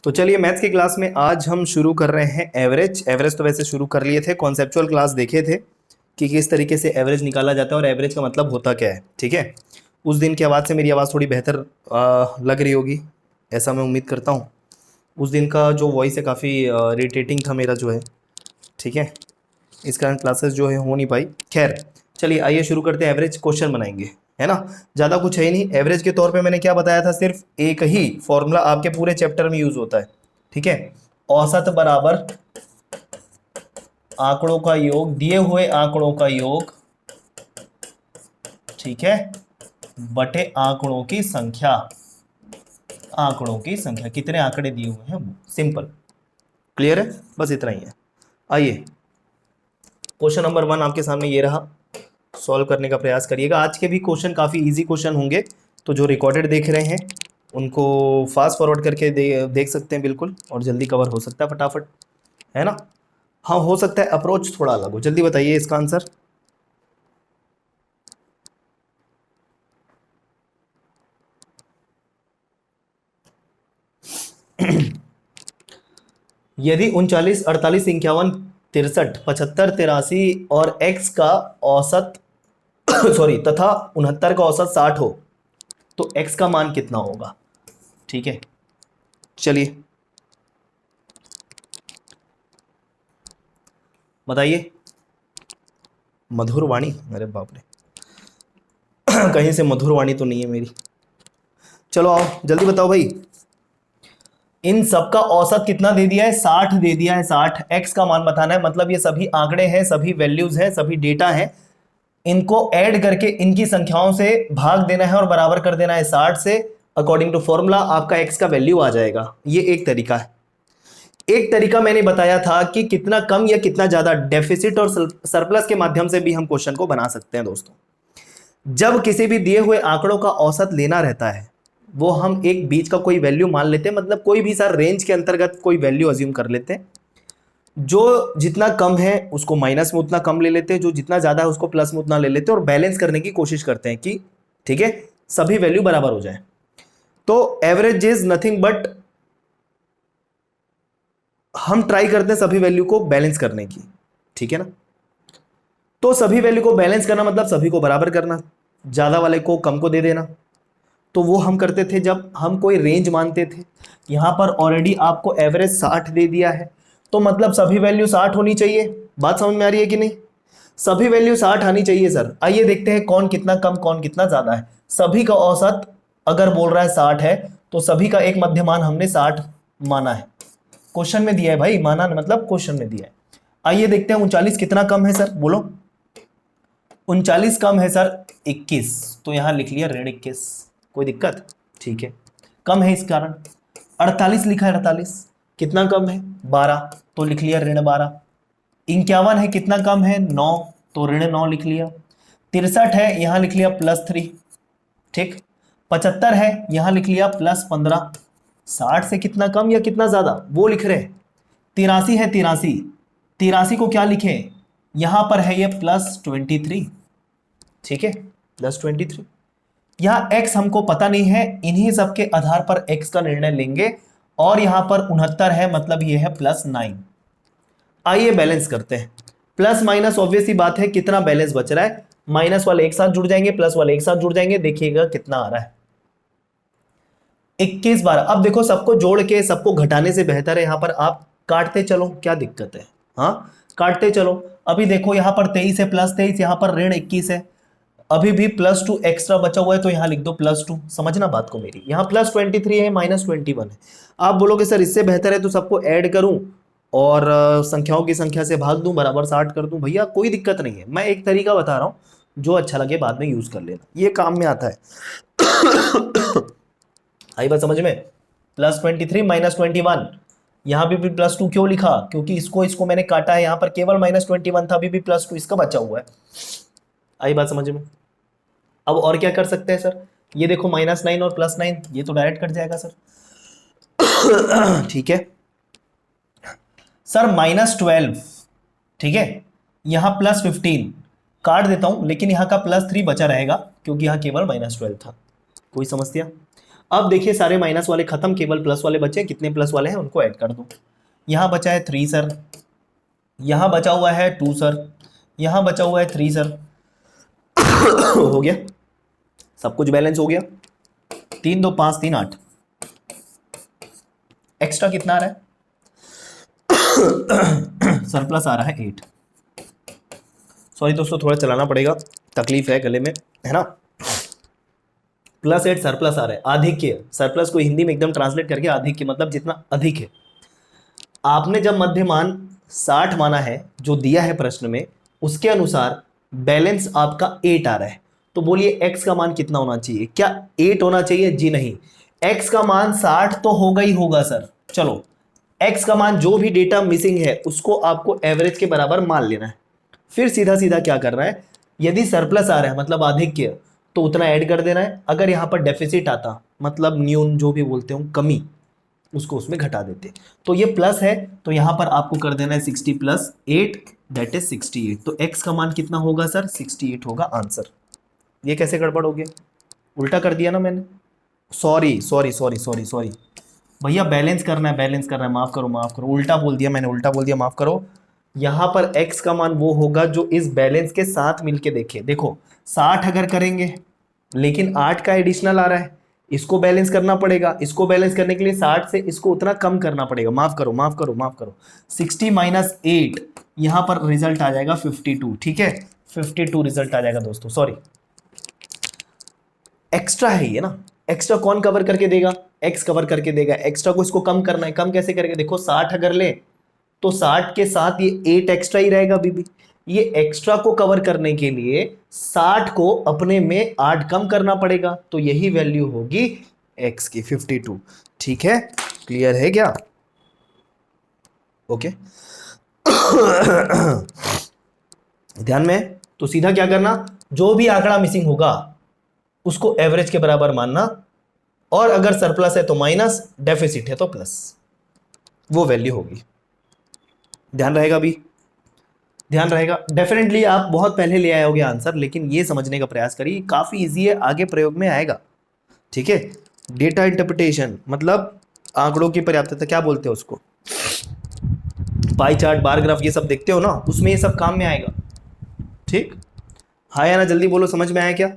तो चलिए मैथ्स की क्लास में आज हम शुरू कर रहे हैं एवरेज। एवरेज तो वैसे शुरू कर लिए थे, कॉन्सेप्चुअल क्लास देखे थे कि किस तरीके से एवरेज निकाला जाता है और एवरेज का मतलब होता क्या है। ठीक है, उस दिन की आवाज़ से मेरी आवाज़ थोड़ी बेहतर लग रही होगी, ऐसा मैं उम्मीद करता हूँ। उस दिन का जो वॉइस है काफ़ी इरिटेटिंग था मेरा जो है, ठीक है, इस कारण क्लासेस जो है हो नहीं पाई। खैर चलिए आइए शुरू करते हैं। एवरेज क्वेश्चन बनाएंगे, है ना। ज़्यादा कुछ है ही नहीं। एवरेज के तौर पे मैंने क्या बताया था, सिर्फ एक ही फॉर्मूला आपके पूरे चैप्टर में यूज होता है, ठीक है। औसत बराबर आंकड़ों का योग, दिए हुए आंकड़ों का योग, ठीक है, बटे आंकड़ों की संख्या। आंकड़ों की संख्या, कितने आंकड़े दिए हुए हैं वो, सिंपल, क्लियर है, बस इतना ही है। आइए क्वेश्चन नंबर 1 आपके सामने ये रहा, सॉल्व करने का प्रयास करिएगा। आज के भी क्वेश्चन काफ़ी इजी क्वेश्चन होंगे, तो जो रिकॉर्डेड देख रहे हैं उनको फास्ट फॉरवर्ड करके देख सकते हैं बिल्कुल, और जल्दी कवर हो सकता है फटाफट, है ना। हाँ हो सकता है अप्रोच थोड़ा अलग हो। जल्दी बताइए इसका आंसर। यदि 39, 48, 51, 63, 75, 83 और x का औसत सॉरी तथा 69 का औसत 60 हो तो x का मान कितना होगा। ठीक है, चलिए बताइए। मधुर वाणी, अरे बाप रे कहीं से मधुर वाणी तो नहीं है मेरी। चलो आओ जल्दी बताओ भाई। इन सबका औसत कितना दे दिया है, 60 दे दिया है। 60 x का मान बताना है, मतलब ये सभी आंकड़े हैं, सभी वैल्यूज हैं, सभी डेटा हैं, इनको ऐड करके इनकी संख्याओं से भाग देना है और बराबर कर देना है 60 से। अकॉर्डिंग टू फॉर्मूला आपका x का वैल्यू आ जाएगा। ये एक तरीका है। एक तरीका मैंने बताया था कि कितना कम या कितना ज्यादा, डेफिसिट और सरप्लस के माध्यम से भी हम क्वेश्चन को बना सकते हैं दोस्तों। जब किसी भी दिए हुए आंकड़ों का औसत लेना रहता है, वो हम एक बीच का कोई वैल्यू मान लेते हैं, मतलब कोई भी सर रेंज के अंतर्गत कोई वैल्यू अज्यूम कर लेते हैं। जो जितना कम है उसको माइनस में उतना कम ले लेते हैं, जो जितना ज्यादा है उसको प्लस में उतना ले लेते हैं, और बैलेंस करने की कोशिश करते हैं कि ठीक है सभी वैल्यू बराबर हो जाए। तो एवरेज इज नथिंग बट, हम ट्राई करते हैं सभी वैल्यू को बैलेंस करने की, ठीक है ना। तो सभी वैल्यू को बैलेंस करना मतलब सभी को बराबर करना, ज्यादा वाले को कम को दे देना। तो वो हम करते थे जब हम कोई रेंज मानते थे। यहां पर ऑलरेडी आपको एवरेज 60 दे दिया है, तो मतलब सभी वैल्यू 60 होनी चाहिए। बात समझ में आ रही है कि नहीं, सभी वैल्यू 60 आनी चाहिए सर। आइए देखते हैं कौन कितना कम कौन कितना ज्यादा है। सभी का औसत अगर बोल रहा है 60 है, तो सभी का एक मध्यमान हमने 60 माना है। क्वेश्चन में दिया है भाई, माना मतलब क्वेश्चन में दिया है। आइए देखते हैं 39 कितना कम है सर, बोलो। 39 कम है सर 21, तो यहां लिख लिया ऋण 21, कोई दिक्कत, ठीक है, कम है इस कारण। 48 लिखा है, 48 कितना कम है 12, तो लिख लिया ऋण 12। 51 है कितना कम है 9, तो ऋण 9 लिख लिया। 63 है यहां लिख लिया +3, ठीक। 75 है यहां लिख लिया +15। 60 से कितना कम या कितना ज्यादा वो लिख रहे हैं। 83 है, 83, 83 को क्या लिखे, यहां पर है ये +23, ठीक है, +23। यहां x हमको पता नहीं है, इन्हीं सब के आधार पर x का निर्णय लेंगे। और यहां पर 69 है, मतलब ये है +9। आइए बैलेंस करते हैं। प्लस माइनस ऑब्वियस ही बात है, कितना बैलेंस बच रहा है, माइनस वाले एक साथ जुड़ जाएंगे, प्लस वाले एक साथ जुड़ जाएंगे, देखिएगा कितना आ रहा है 21 12। अब देखो सबको जोड़ के सबको घटाने से बेहतर है यहां पर आप काटते चलो, क्या दिक्कत है, हाँ काटते चलो। अभी देखो यहां पर 23 है, +23, यहां पर ऋण 21 है, अभी भी +2 एक्स्ट्रा बचा हुआ है, तो यहां लिख दो +2। समझना बात को मेरी, यहां +23 है, -21 है। आप बोलोगे सर इससे बेहतर है तो सबको ऐड करूं और संख्याओं की संख्या से भाग दूं, बराबर 60 कर दूं, भैया कोई दिक्कत नहीं है। मैं एक तरीका बता रहा हूं, जो अच्छा लगे बाद में यूज कर लेना, ये काम में आता है आई बात समझ में। +23 -21, यहां भी +2 क्यों लिखा, क्योंकि इसको इसको मैंने काटा है, यहां पर केवल -21 था, अभी भी +2 इसका बचा हुआ है। आई बात समझ में। अब और क्या कर सकते हैं सर, ये देखो -9 और +9, ये तो डायरेक्ट कट जाएगा सर ठीक है सर, -12, ठीक है, यहां +15 काट देता हूं, लेकिन यहां का +3 बचा रहेगा, क्योंकि यहां केवल -12 था। कोई समस्या। अब देखिए सारे माइनस वाले खत्म, केवल प्लस वाले बचे। कितने प्लस वाले हैं उनको ऐड कर दो। यहां बचा है 3 सर, यहां बचा हुआ है 2 सर, यहां बचा हुआ है 3 सर। हो गया, सब कुछ बैलेंस हो गया। 3 2 5 3 8। एक्स्ट्रा कितना आ रहा है? सरप्लस आ रहा है 8। सॉरी दोस्तों, थोड़ा चलाना पड़ेगा, तकलीफ है गले में, है ना। +8 सरप्लस आ रहा है, आधिक्य। सरप्लस को हिंदी में एकदम ट्रांसलेट करके आधिक्य मतलब जितना अधिक है। आपने जब मध्यमान 60 माना है जो दिया है प्रश्न में, उसके अनुसार बैलेंस आपका 8 आ रहा है। तो बोलिए x का मान कितना होना चाहिए? क्या 8 होना चाहिए? जी नहीं, x का मान 60 तो होगा ही होगा सर। चलो, x का मान जो भी डेटा मिसिंग है उसको आपको एवरेज के बराबर मान लेना है। फिर सीधा सीधा क्या करना है, यदि सरप्लस आ रहा है मतलब आधिक्य, तो उतना ऐड कर देना है। अगर यहां पर डेफिसिट आता मतलब न्यून जो भी बोलते हो, कमी, उसको उसमें घटा देते। तो ये प्लस है तो यहां पर आपको कर देना है 60 + 8 दैट इज 68। तो x का मान कितना होगा सर? 68 होगा आंसर। ये कैसे गड़बड़ हो गया? उल्टा कर दिया ना मैंने। Sorry sorry sorry sorry sorry भैया, बैलेंस करना है, बैलेंस करना है, माफ करो माफ करो, उल्टा बोल दिया मैंने, उल्टा बोल दिया, माफ करो। यहां पर x का मान वो होगा जो इस बैलेंस के साथ मिलके देखे। देखो 60 अगर करेंगे लेकिन 8 का एडिशनल आ रहा है, इसको बैलेंस करना पड़ेगा। इसको बैलेंस करने के लिए 60 से इसको उतना कम करना पड़ेगा। माफ करो माफ करो माफ करो, 60 - 8, यहां पर रिजल्ट आ जाएगा 52। ठीक है, 52 रिजल्ट आ जाएगा दोस्तों। सॉरी, एक्स्ट्रा है ये ना, एक्स्ट्रा कौन कवर करके देगा? एक्स कवर करके देगा। एक्स्ट्रा को इसको कम करना है, कम कैसे करेंगे? देखो 60 अगर ले तो 60 के साथ ये 8 एक्स्ट्रा ही रहेगा बीबी। ये एक्स्ट्रा को कवर करने के लिए 60 को अपने में 8 कम करना पड़ेगा, तो यही वैल्यू होगी x की 52। ठीक है, क्लियर है क्या? ओके। ध्यान में। तो सीधा क्या करना, जो भी आंकड़ा मिसिंग होगा उसको एवरेज के बराबर मानना, और अगर सरप्लस है तो माइनस, डेफिसिट है तो प्लस, वो वैल्यू होगी। ध्यान रहेगा भी, ध्यान रहेगा। डेफिनेटली आप बहुत पहले ले आए होगे आंसर, लेकिन ये समझने का प्रयास करिए, काफी इजी है, आगे प्रयोग में आएगा। ठीक है, डेटा इंटरप्रिटेशन मतलब आंकड़ों की पर्याप्तता, क्या बोलते हैं उसको, पाई चार्ट, बार ग्राफ, ये सब देखते हो ना, उसमें ये सब काम में आएगा। ठीक, हाँ या ना, जल्दी बोलो, समझ में आया क्या?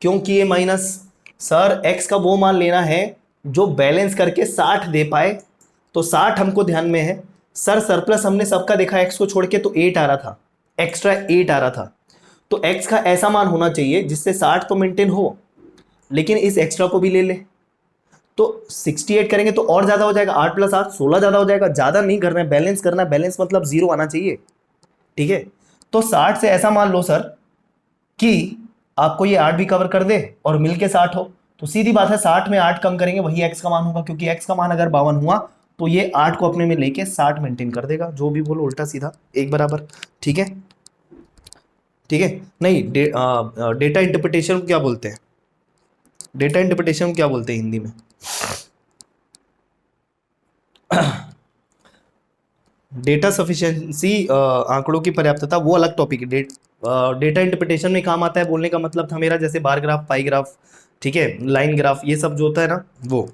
क्योंकि ये माइनस, सर x का वो मान लेना है जो बैलेंस करके 60 दे पाए, तो 60 हमको ध्यान में है। सर सरप्लस हमने सबका देखा, x को छोड़ के, तो 8 आ रहा था, एक्स्ट्रा 8 आ रहा था। तो x का ऐसा मान होना चाहिए जिससे 60 तो मेंटेन हो, लेकिन इस एक्स्ट्रा को भी ले ले, तो 68 करेंगे तो और ज्यादा हो जाएगा। 8 + 8 16 ज्यादा हो जाएगा। ज्यादा नहीं करना है, बैलेंस करना है, बैलेंस मतलब 0 आना चाहिए। ठीक है, तो 60 से ऐसा मान लो सर कि आपको ये 8 भी कवर कर दे और मिलके 60 हो, तो सीधी बात है 60 में 8 कम करेंगे वही x का मान होगा, क्योंकि x का मान अगर 52 हुआ तो ये 8 को अपने में लेके 60 मेंटेन कर देगा। जो भी बोलो उल्टा सीधा एक बराबर। ठीक है, ठीक है। नहीं, डेटा इंटरप्रिटेशन को क्या बोलते हैं? डेटा इंटरप्रिटेशन को क्या बोलते हैं हिंदी में? डेटा सफिशिएंसी, आंकड़ों की पर्याप्तता, वो अलग टॉपिक है। डेटा इंटरप्रिटेशन में काम आता है, बोलने का मतलब था मेरा जैसे बार ग्राफ, पाई ग्राफ, ठीक है, लाइन ग्राफ, ये सब जो होता है ना वो।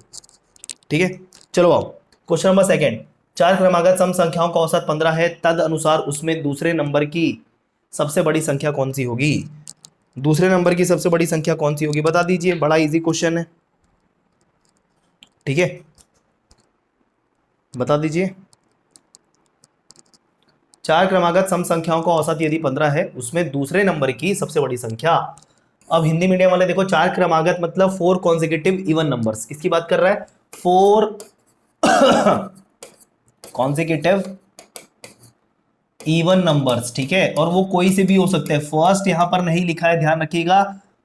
ठीक है, चलो आओ क्वेश्चन नंबर सेकंड। 4 क्रमागत सम संख्याओं का औसत 15 है, तद अनुसार उसमें दूसरे नंबर की सबसे बड़ी संख्या कौन सी होगी? दूसरे नंबर की सबसे बड़ी संख्या कौन सी होगी, बता दीजिए। बड़ा इजी क्वेश्चन है, ठीक है, बता दीजिए। 4 क्रमागत सम संख्याओं का औसत यदि 15 है, उसमें दूसरे नंबर की सबसे बड़ी संख्या। अब हिंदी मीडियम वाले देखो, 4 क्रमागत मतलब 4 कॉन्सेक्यूटिव इवन नंबर्स, किसकी बात कर रहा है? 4 कॉन्सेक्यूटिव इवन नंबर्स। ठीक है, और वो कोई से भी हो सकते हैं। फर्स्ट यहां पर नहीं लिखा है, ध्यान रखिएगा,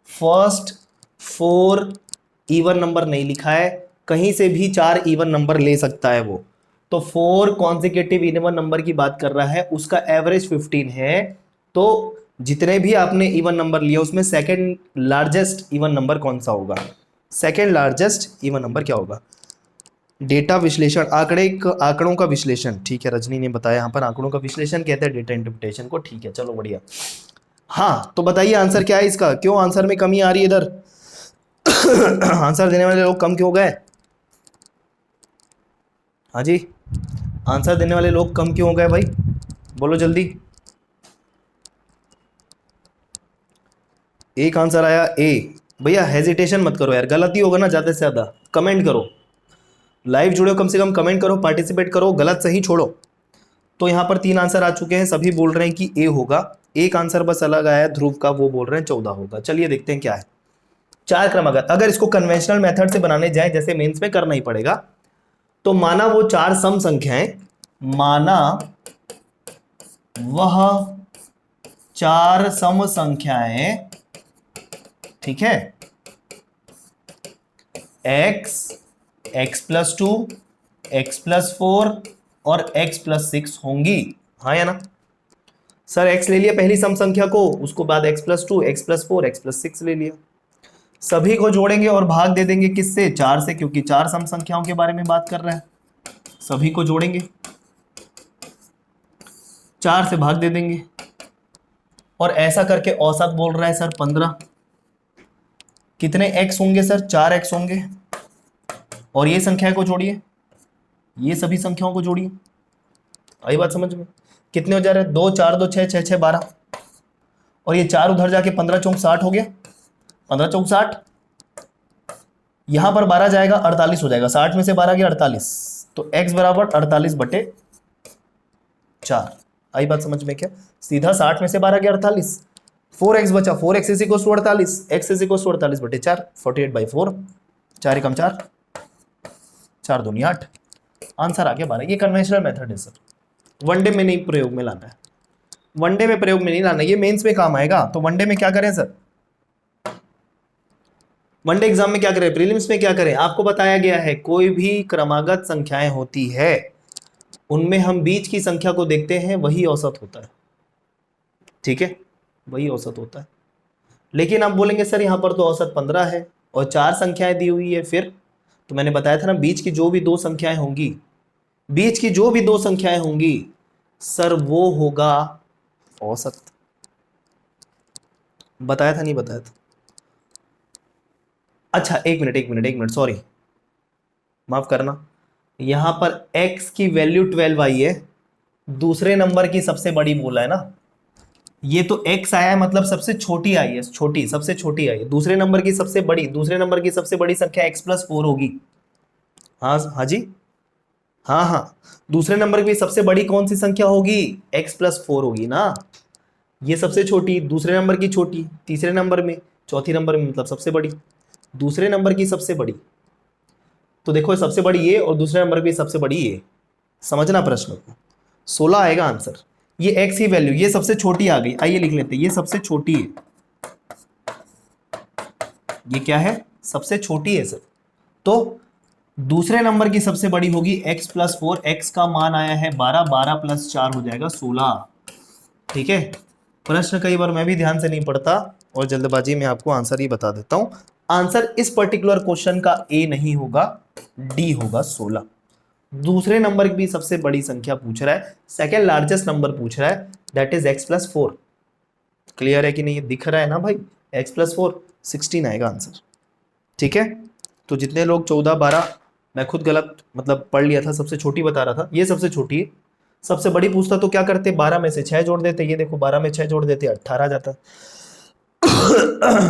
फर्स्ट 4 इवन नंबर नहीं लिखा है, कहीं से भी 4 इवन नंबर ले सकता है वो। तो 4 कॉन्सेक्यूटिव इवन नंबर की बात कर रहा है, उसका एवरेज 15 है। तो जितने भी आपने इवन नंबर लिया उसमें सेकंड लार्जेस्ट इवन नंबर कौन सा होगा? सेकंड लार्जेस्ट इवन नंबर क्या होगा? डेटा विश्लेषण, आंकड़ों का विश्लेषण। ठीक है, रजनी ने बताया यहाँ पर आंकड़ों का विश्लेषण कहते हैं डेटा इंटरप्रिटेशन को। ठीक है, चलो बढ़िया। हाँ, तो बताइए आंसर क्या है इसका? क्यों आंसर में कमी आ रही है इधर? आंसर देने वाले लोग कम क्यों हो गए? हाँ जी, आंसर देने वाले लोग कम क्यों हो गए भाई, बोलो जल्दी। एक आंसर आया ए। भैया हेजिटेशन मत करो यार, गलती होगा ना ज़्यादा से ज़्यादा कमेंट करो, लाइव जुड़े हो कम से कम कमेंट करो, पार्टिसिपेट करो, गलत सही छोड़ो। तो यहाँ पर 3 आंसर आ चुके हैं, सभी बोल रहे हैं कि ए होगा। एक आंसर बस अलग आया ध्रुव का, वो बोल रहे हैं 14 होगा। चलिए देखते हैं क्या है। 4 क्रमागत, अगर इसको कन्वेंशनल मेथड से बनाने जाए, जैसे मेंस में करना ही पड़ेगा, तो माना वो 4 सम संख्याएं, माना वह 4 सम संख्याएं, ठीक है, x, x+2, x+4 और x+6 होंगी, हाँ या ना? सर x ले लिया पहली सम संख्या को, उसको बाद x+2, x+4, x+6 ले लिया, सभी को जोड़ेंगे और भाग दे देंगे किससे? 4 से, क्योंकि 4 सम संख्याओं के बारे में बात कर रहे हैं। सभी को जोड़ेंगे, 4 से भाग दे देंगे, और ऐसा करके औसत बोल रहा है सर 15। कितने x होंगे सर? 4x होंगे। और ये संख्या को जोड़िए, ये सभी संख्याओं को जोड़िए, आई बात समझ में? कितने हो जा रहे हैं? 2 4 2 6 6 6 12, और ये 4 उधर जाके 15 चौक 60 हो गया, 15 चौक 60, यहां पर 12 जाएगा 48 हो जाएगा, 60 में से 12 गया 48, तो x बराबर 48/4। आई बात समझ में क्या? सीधा 60 में से 12 गया 48, 4x बचा, 4x is equal to 48, x is equal to 48/4, 48/4, 4 एकम 4, 4 दूनी 8, आंसर आ गया 12। ये कन्वेंशनल मेथड है सर, वनडे में नहीं प्रयोग में लाना है, वनडे में प्रयोग में नहीं लाना, ये मेंस में काम आएगा। तो वनडे में क्या करें सर? वनडे एग्जाम में क्या करें, प्रीलिम्स में क्या करें? आपको बताया गया है कोई भी क्रमागत संख्याएं होती है, उनमें हम बीच की संख्या को देखते हैं, वही औसत होता है, ठीक है, वही औसत होता है। लेकिन आप बोलेंगे सर यहाँ पर तो औसत 15 है और 4 संख्याएं दी हुई है, फिर तो मैंने बताया था ना, बीच की जो भी 2 संख्याएं होंगी, बीच की जो भी 2 संख्याएं होंगी सर, वो होगा औसत। बताया था नहीं बताया था? अच्छा एक मिनट, सॉरी, माफ करना, यहां पर x की वैल्यू 12 आई है, दूसरे नंबर की सबसे बड़ी बोला है ना, ये तो x आया है मतलब सबसे छोटी आई है, छोटी सबसे छोटी आई है, दूसरे नंबर की सबसे बड़ी, दूसरे नंबर की सबसे बड़ी संख्या x+4 होगी। हाँ हाँ जी, हाँ हाँ, दूसरे नंबर की सबसे बड़ी कौन सी संख्या होगी? x+4 होगी ना, ये सबसे छोटी, दूसरे नंबर की छोटी, तीसरे नंबर में, चौथी नंबर में, मतलब सबसे बड़ी, दूसरे नंबर की सबसे बड़ी, तो देखो सबसे बड़ी ये और दूसरे नंबर की सबसे बड़ी ये, समझना प्रश्न को। 16 आएगा आंसर। ये x की वैल्यू, ये सबसे छोटी आ गई, आइए लिख लेते हैं, ये सबसे छोटी है, ये क्या है? सबसे छोटी है सर। तो दूसरे नंबर की सबसे बड़ी होगी x+4, x का मान आया है 12, 12 + 4 हो जाएगा 16, ठीक है। प्रश्न कई बार मैं भी ध्यान से नहीं पढ़ता और जल्दबाजी में आपको आंसर ही बता देता हूं। आंसर इस पर्टिकुलर क्वेश्चन का ए नहीं होगा, डी होगा 16। दूसरे नंबर की सबसे बड़ी संख्या पूछ रहा है, सेकेंड लार्जेस्ट नंबर पूछ रहा है, दैट इज x+4। क्लियर है कि नहीं? ये दिख रहा है ना भाई, x+4 16 आएगा आंसर, ठीक है। तो जितने लोग 14 12, मैं खुद गलत मतलब पढ़ लिया था, सबसे छोटी बता रहा था, ये सबसे छोटी है। सबसे बड़ी पूछता तो क्या करते? 12 में से 6 जोड़ देते, ये देखो 12 में 6 जोड़ देते 18 आ जाता।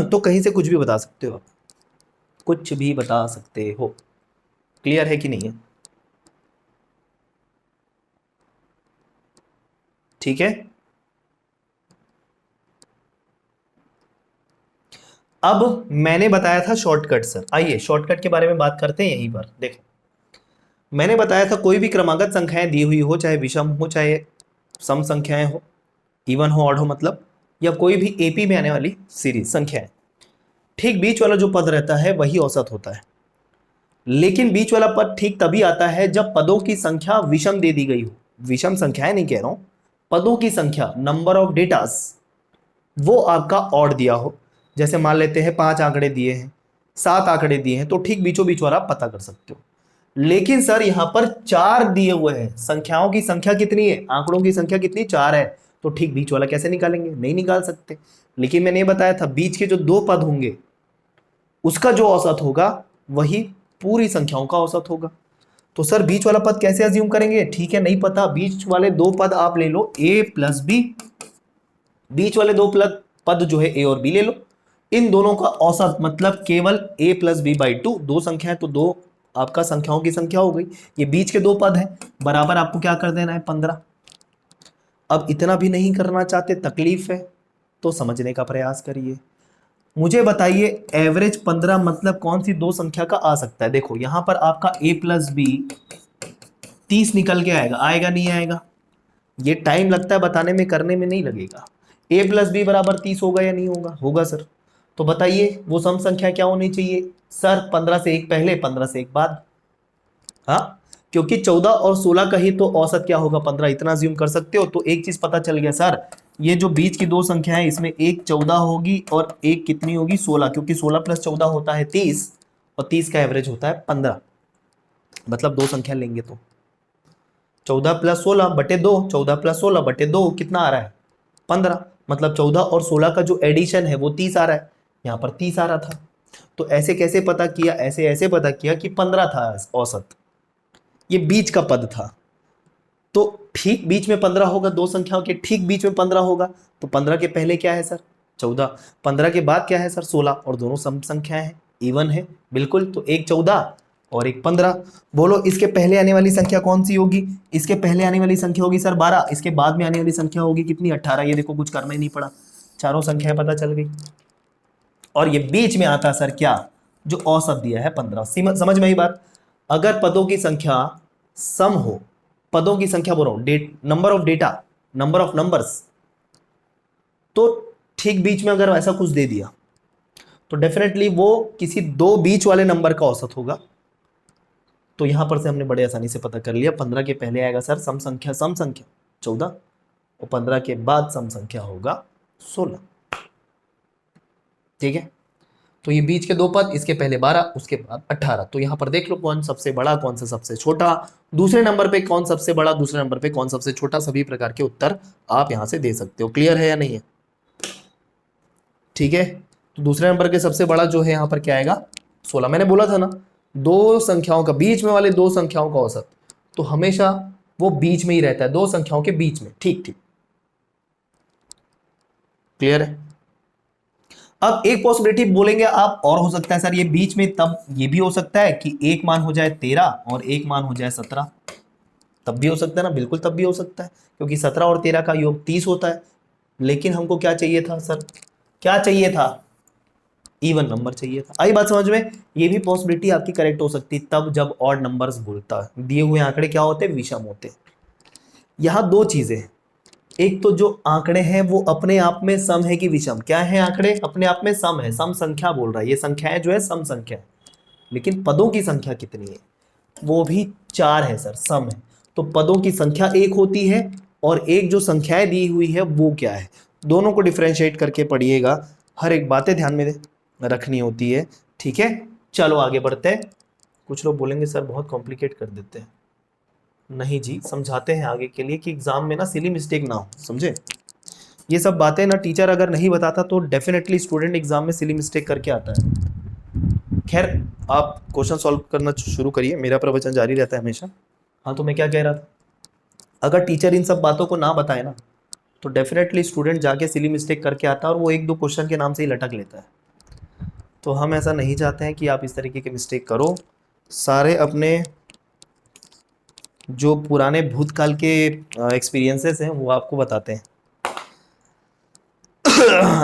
तो कहीं से कुछ भी बता सकते हो आप, कुछ भी बता सकते हो। क्लियर है कि नहीं है? ठीक है। अब मैंने बताया था शॉर्टकट सर, आइए शॉर्टकट के बारे में बात करते हैं। यहीं पर देखो, मैंने बताया था कोई भी क्रमागत संख्याएं दी हुई हो, चाहे विषम हो, चाहे सम संख्याएं हो, इवन हो, ऑड हो, मतलब, या कोई भी एपी में आने वाली सीरीज संख्याएं, ठीक बीच वाला जो पद रहता है वही औसत होता है। लेकिन बीच वाला पद ठीक तभी आता है जब पदों की संख्या विषम दे दी गई हो। विषम संख्याएं नहीं कह रहा हूं, पदों की संख्या, नंबर ऑफ डेटास, वो आपका ऑड दिया हो। जैसे मान लेते हैं 5 आंकड़े दिए हैं, 7 आंकड़े दिए हैं, तो ठीक बीचों बीच वाला आप पता कर सकते हो। लेकिन सर यहां पर 4 दिए हुए हैं, संख्याओं की संख्या कितनी है? आंकड़ों की संख्या कितनी? 4 है, तो ठीक बीच वाला कैसे निकालेंगे? नहीं निकाल सकते। लेकिन मैंने ये बताया था बीच के जो 2 पद होंगे उसका जो औसत होगा वही पूरी संख्याओं का औसत होगा। तो सर बीच वाला पद कैसे अज्यूम करेंगे? ठीक है, नहीं पता, बीच वाले दो पद आप ले लो a प्लस बी, बीच वाले दो पद जो है a और b ले लो, इन दोनों का औसत मतलब केवल a plus B by two, दो संख्या है तो दो आपका संख्याओं की संख्या हो गई, ये बीच के दो पद है, बराबर आपको क्या कर देना है 15। अब इतना भी नहीं करना चाहते, तकलीफ है, तो समझने का प्रयास करिए। मुझे बताइए एवरेज 15 मतलब कौन सी दो संख्या का आ सकता है? देखो यहां पर आपका a प्लस बी 30 निकल के आएगा, आएगा नहीं आएगा? ये टाइम लगता है बताने में, करने में नहीं लगेगा। a प्लस बी बराबर 30 होगा या नहीं होगा? होगा सर। तो बताइए वो सम संख्या क्या होनी चाहिए? सर 15 से एक पहले, 15 से एक बाद। हाँ, क्योंकि 14 और 16 का ही तो औसत क्या होगा 15, इतना ज्यूम कर सकते हो। तो एक चीज पता चल गया सर, ये जो बीच की दो संख्या है इसमें एक 14 होगी और एक कितनी होगी 16, क्योंकि 16 प्लस 14 होता है 30 और 30 का एवरेज होता है 15। मतलब दो संख्या लेंगे तो 14 प्लस 16 बटे 2, 14 प्लस 16 बटे 2 कितना आ रहा है 15। मतलब 14 और 16 का जो एडिशन है वो 30 आ रहा है, यहाँ पर 30 आ रहा था। तो ऐसे कैसे पता किया? ऐसे ऐसे पता किया कि 15 था औसत, ये बीच का पद था। तो ठीक बीच में 15 होगा, दो संख्याओं के ठीक बीच में 15 होगा। तो 15 के पहले क्या है सर 14, 15 के बाद क्या है सर 16, और दोनों सम संख्याएं हैं, इवन है बिल्कुल। तो एक 14 और एक 15। बोलो इसके पहले आने वाली संख्या कौन सी होगी? इसके पहले आने वाली संख्या होगी सर 12, इसके बाद में आने वाली संख्या होगी कितनी 18। ये देखो कुछ करना ही नहीं पड़ा, चारों संख्याएं पता चल गई। और ये बीच में आता सर क्या? जो औसत दिया है 15। समझ में आई बात? अगर पदों की संख्या सम हो, पदों की संख्या बोल रहा हूं, number of data, number of numbers, तो ठीक बीच में अगर ऐसा कुछ दे दिया तो डेफिनेटली वो किसी दो बीच वाले नंबर का औसत होगा। तो यहां पर से हमने बड़े आसानी से पता कर लिया, 15 के पहले आएगा सर सम संख्या 14 और 15 के बाद सम संख्या होगा 16। ठीक है, तो ये बीच के दो पद, इसके पहले 12 उसके बाद 18। तो यहां पर देख लो कौन सबसे बड़ा कौन सा सबसे छोटा, दूसरे नंबर पे कौन सबसे बड़ा, दूसरे नंबर पे कौन सबसे छोटा, सभी प्रकार के उत्तर आप यहां से दे सकते हो। क्लियर है या नहीं है? ठीक है, तो दूसरे नंबर के सबसे बड़ा जो है यहां पर क्या आएगा 16। मैंने बोला था ना दो संख्याओं का, बीच में वाले दो संख्याओं का औसत तो हमेशा वो बीच में ही रहता है, दो संख्याओं के बीच में। ठीक ठीक, क्लियर है? अब एक पॉसिबिलिटी बोलेंगे आप और हो सकता है सर ये बीच में, तब ये भी हो सकता है कि एक मान हो जाए 13 और एक मान हो जाए 17, तब भी हो सकता है ना? बिल्कुल तब भी हो सकता है, क्योंकि 17 और 13 का योग 30 होता है। लेकिन हमको क्या चाहिए था सर? क्या चाहिए था? इवन नंबर चाहिए था। आई बात समझ में? ये भी पॉसिबिलिटी आपकी करेक्ट हो सकती है तब जब ऑड नंबर्स बोलता है, दिए हुए आंकड़े क्या होते हैं विषम होते हैं। यहां दो चीजें हैं, एक तो जो आंकड़े हैं वो अपने आप में सम है कि विषम? क्या है आंकड़े? अपने आप में सम है, सम संख्या बोल रहा है, ये संख्याएं जो है सम संख्या है। लेकिन पदों की संख्या कितनी है? वो भी 4 है सर, सम है। तो पदों की संख्या एक होती है और एक जो संख्याएं दी हुई है वो क्या है? दोनों को डिफरेंशिएट करके पढ़िएगा, हर एक बातें ध्यान में रखनी होती है। ठीक है, चलो आगे बढ़ते हैं। कुछ लोग बोलेंगे सर बहुत कॉम्प्लिकेट कर देते हैं। नहीं जी, समझाते हैं आगे के लिए कि एग्जाम में ना सिली मिस्टेक ना हो, समझे? ये सब बातें ना टीचर अगर नहीं बताता तो डेफिनेटली स्टूडेंट एग्जाम में सिली मिस्टेक करके आता है। खैर, आप क्वेश्चन सॉल्व करना शुरू करिए, मेरा प्रवचन जारी रहता है हमेशा। हाँ, तो मैं क्या कह रहा था, अगर टीचर इन सब बातों को ना बताए ना तो डेफिनेटली स्टूडेंट जाके सिली मिस्टेक करके आता है और वो एक दो क्वेश्चन के नाम से ही लटक लेता है। तो हम ऐसा नहीं चाहते हैं कि आप इस तरीके के मिस्टेक करो। सारे अपने जो पुराने भूतकाल के एक्सपीरियंसेस हैं वो आपको बताते हैं।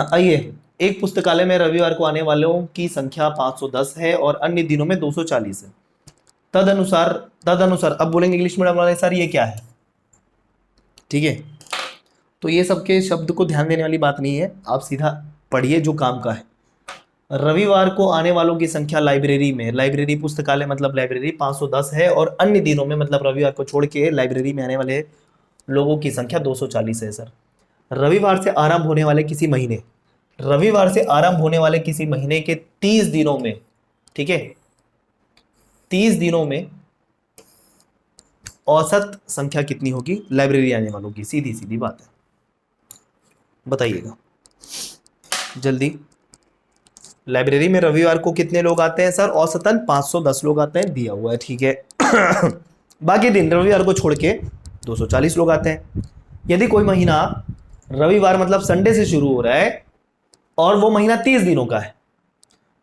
आइए, एक पुस्तकालय में रविवार को आने वालों की संख्या 510 है और अन्य दिनों में 240 है। तदनुसार अब बोलेंगे इंग्लिश मीडियम वाले सर ये क्या है? ठीक है, तो ये सबके शब्द को ध्यान देने वाली बात नहीं है, आप सीधा पढ़िए जो काम का है। रविवार को आने वालों की संख्या लाइब्रेरी में, लाइब्रेरी पुस्तकालय मतलब लाइब्रेरी 510 है और अन्य दिनों में मतलब रविवार को छोड़ के लाइब्रेरी में आने वाले लोगों की संख्या 240 है सर। रविवार से आरंभ होने वाले किसी महीने, रविवार से आरंभ होने वाले किसी महीने के 30 दिनों में, ठीक है, 30 दिनों में औसत संख्या कितनी होगी लाइब्रेरी आने वालों की? सीधी सीधी बात है, बताइएगा जल्दी। लाइब्रेरी में रविवार को कितने लोग आते हैं सर? औसतन 510 लोग आते हैं, दिया हुआ है, ठीक है। बाकी दिन रविवार को छोड़ के 240 लोग आते हैं। यदि कोई महीना रविवार मतलब संडे से शुरू हो रहा है और वो महीना 30 दिनों का है,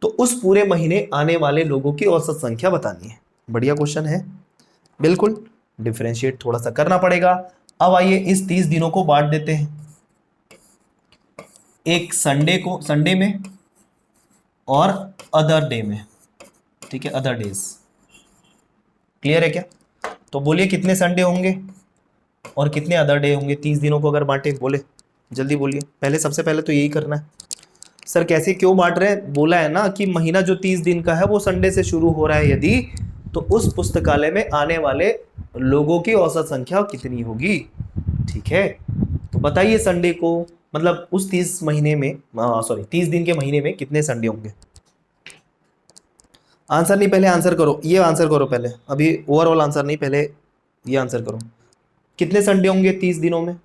तो उस पूरे महीने आने वाले लोगों की औसत संख्या बतानी है। बढ़िया क्वेश्चन है, बिल्कुल। डिफरेंशिएट थोड़ा सा करना पड़ेगा। अब आइए इस 30 दिनों को बांट देते हैं, एक संडे में और अदर डे में, ठीक है, अदर डेज। क्लियर है क्या? तो बोलिए कितने संडे होंगे और कितने अदर डे होंगे 30 दिनों को अगर बांटे? बोले जल्दी बोलिए, पहले सबसे पहले तो यही करना है। सर कैसे क्यों बांट रहे हैं? बोला है ना कि महीना जो 30 दिन का है वो संडे से शुरू हो रहा है यदि, तो उस पुस्तकालय में आने वाले लोगों की औसत संख्या कितनी होगी, ठीक है। तो बताइए संडे को मतलब उस 30 महीने में, सॉरी 30 दिन के महीने में कितने संडे होंगे? आंसर नहीं, पहले आंसर करो, ये आंसर करो पहले, अभी ओवरऑल आंसर नहीं, पहले ये आंसर करो। कितने संडे होंगे 30 दिनों में?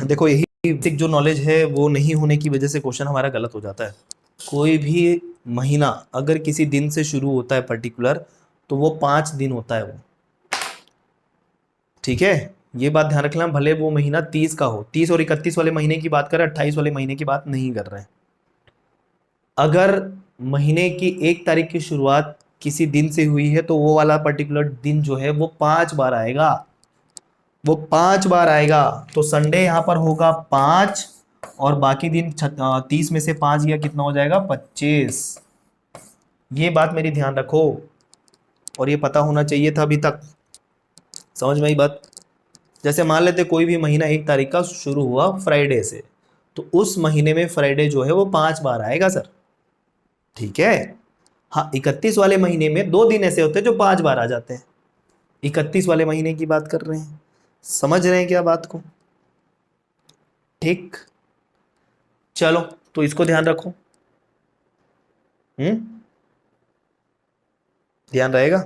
देखो यही बेसिक जो नॉलेज है वो नहीं होने की वजह से क्वेश्चन हमारा गलत हो जाता है। कोई भी महीना अगर किसी दिन से शुरू होता है पर्टिकुलर, तो वो 5 दिन होता है वो, ठीक है। ये बात ध्यान रखना, भले वो महीना 30 का हो, 30 और 31 वाले महीने की बात करें, 28 वाले महीने की बात नहीं कर रहे हैं। अगर महीने की 1 तारीख की शुरुआत किसी दिन से हुई है तो वो वाला पर्टिकुलर दिन जो है वो 5 बार आएगा, वो 5 बार आएगा। तो संडे यहां पर होगा 5 और बाकी दिन 30 में से 5 गया, कितना हो जाएगा? 25। ये बात मेरी ध्यान रखो, और ये पता होना चाहिए था अभी तक। समझ में आई बात? जैसे मान लेते कोई भी महीना 1 तारीख का शुरू हुआ फ्राइडे से, तो उस महीने में फ्राइडे जो है वो 5 बार आएगा सर, ठीक है। हाँ 31 वाले महीने में 2 दिन ऐसे होते हैं जो 5 बार आ जाते हैं, 31 वाले महीने की बात कर रहे हैं। समझ रहे हैं क्या बात को? ठीक, चलो तो इसको ध्यान रखो। ध्यान रहेगा।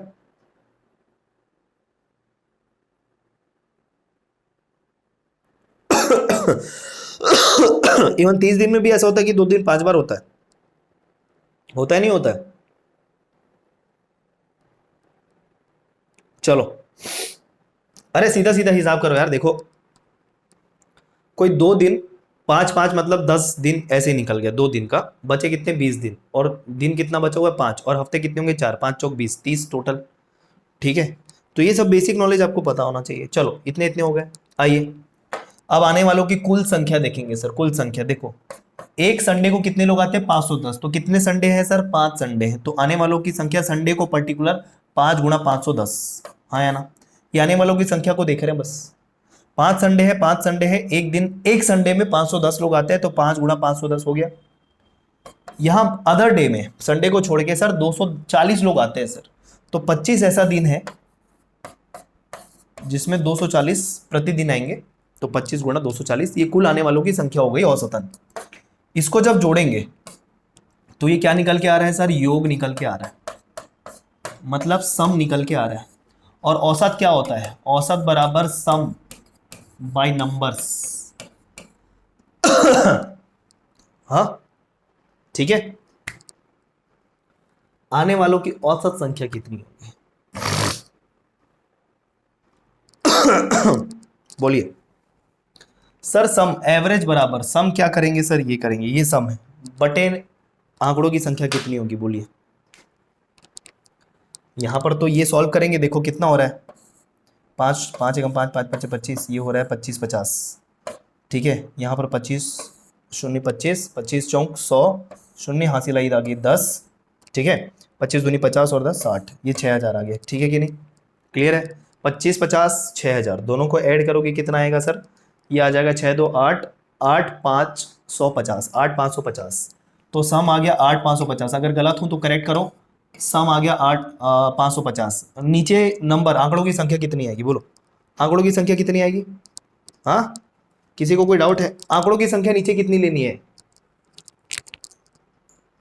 इवन 30 दिन में भी ऐसा होता है कि 2 दिन 5 बार होता है नहीं होता है? चलो अरे सीधा सीधा हिसाब करो यार, देखो कोई 2 दिन 5 5 मतलब 10 दिन ऐसे ही निकल गया, 2 दिन का बचे कितने? 20 दिन, और दिन कितना बचा हुआ है? 5, और हफ्ते कितने होंगे? 4, 5 चौक 20, 30 टोटल, ठीक है। तो ये सब बेसिक नॉलेज आपको पता होना चाहिए। चलो इतने इतने हो गए। आइए अब आने वालों की कुल संख्या देखेंगे सर। कुल संख्या देखो, एक संडे को कितने लोग आते हैं? 510। तो कितने संडे हैं सर? 5 संडे हैं। तो आने वालों की संख्या संडे को पर्टिकुलर 5 गुणा 510, हाँ या ना? ये आने वालों की संख्या को देख रहे हैं बस। 5 संडे है, 5 संडे है, एक दिन, एक संडे में 510 लोग आते हैं, तो 5 गुणा 510 हो गया। यहां अदर डे में संडे को छोड़ के सर 240 लोग आते हैं सर, तो 25 ऐसा दिन है जिसमें 240 प्रतिदिन आएंगे, तो 25 गुणा 240, ये कुल आने वालों की संख्या हो गई औसतन। इसको जब जोड़ेंगे तो ये क्या निकल के आ रहा है सर? योग निकल के आ रहा है, मतलब सम निकल के आ रहा है। और औसत क्या होता है? औसत बराबर सम बाय नंबर्स। हाँ ठीक है। आने वालों की औसत संख्या कितनी होगी? बोलिए सर। सम एवरेज बराबर सम क्या करेंगे सर? ये करेंगे, ये सम है, बटे आंकड़ों की संख्या कितनी होगी? बोलिए। यहां पर तो ये सॉल्व करेंगे, देखो कितना हो रहा है? 5 5 एकम 5 5 5 25, ये हो रहा है 25 50, ठीक है। यहाँ पर 25 शून्य 25, 25 चौक 100, शून्य हासिल आई आ गई 10, ठीक है। 25 दूनी 50 और 10 60, ये 6000 आ गया, ठीक है कि नहीं? क्लियर है? 25 50 6000 दोनों को ऐड करोगे कितना आएगा सर? ये आ जाएगा 6 2 8, 8 5 150, 8 550। तो सम आ गया 8 550। अगर गलत हूं तो करेक्ट करो। सम आ गया 8 550। नीचे नंबर आंकड़ों की संख्या कितनी आएगी? बोलो आंकड़ों की संख्या कितनी आएगी? हाँ किसी को कोई डाउट है? आंकड़ों की संख्या नीचे कितनी लेनी है?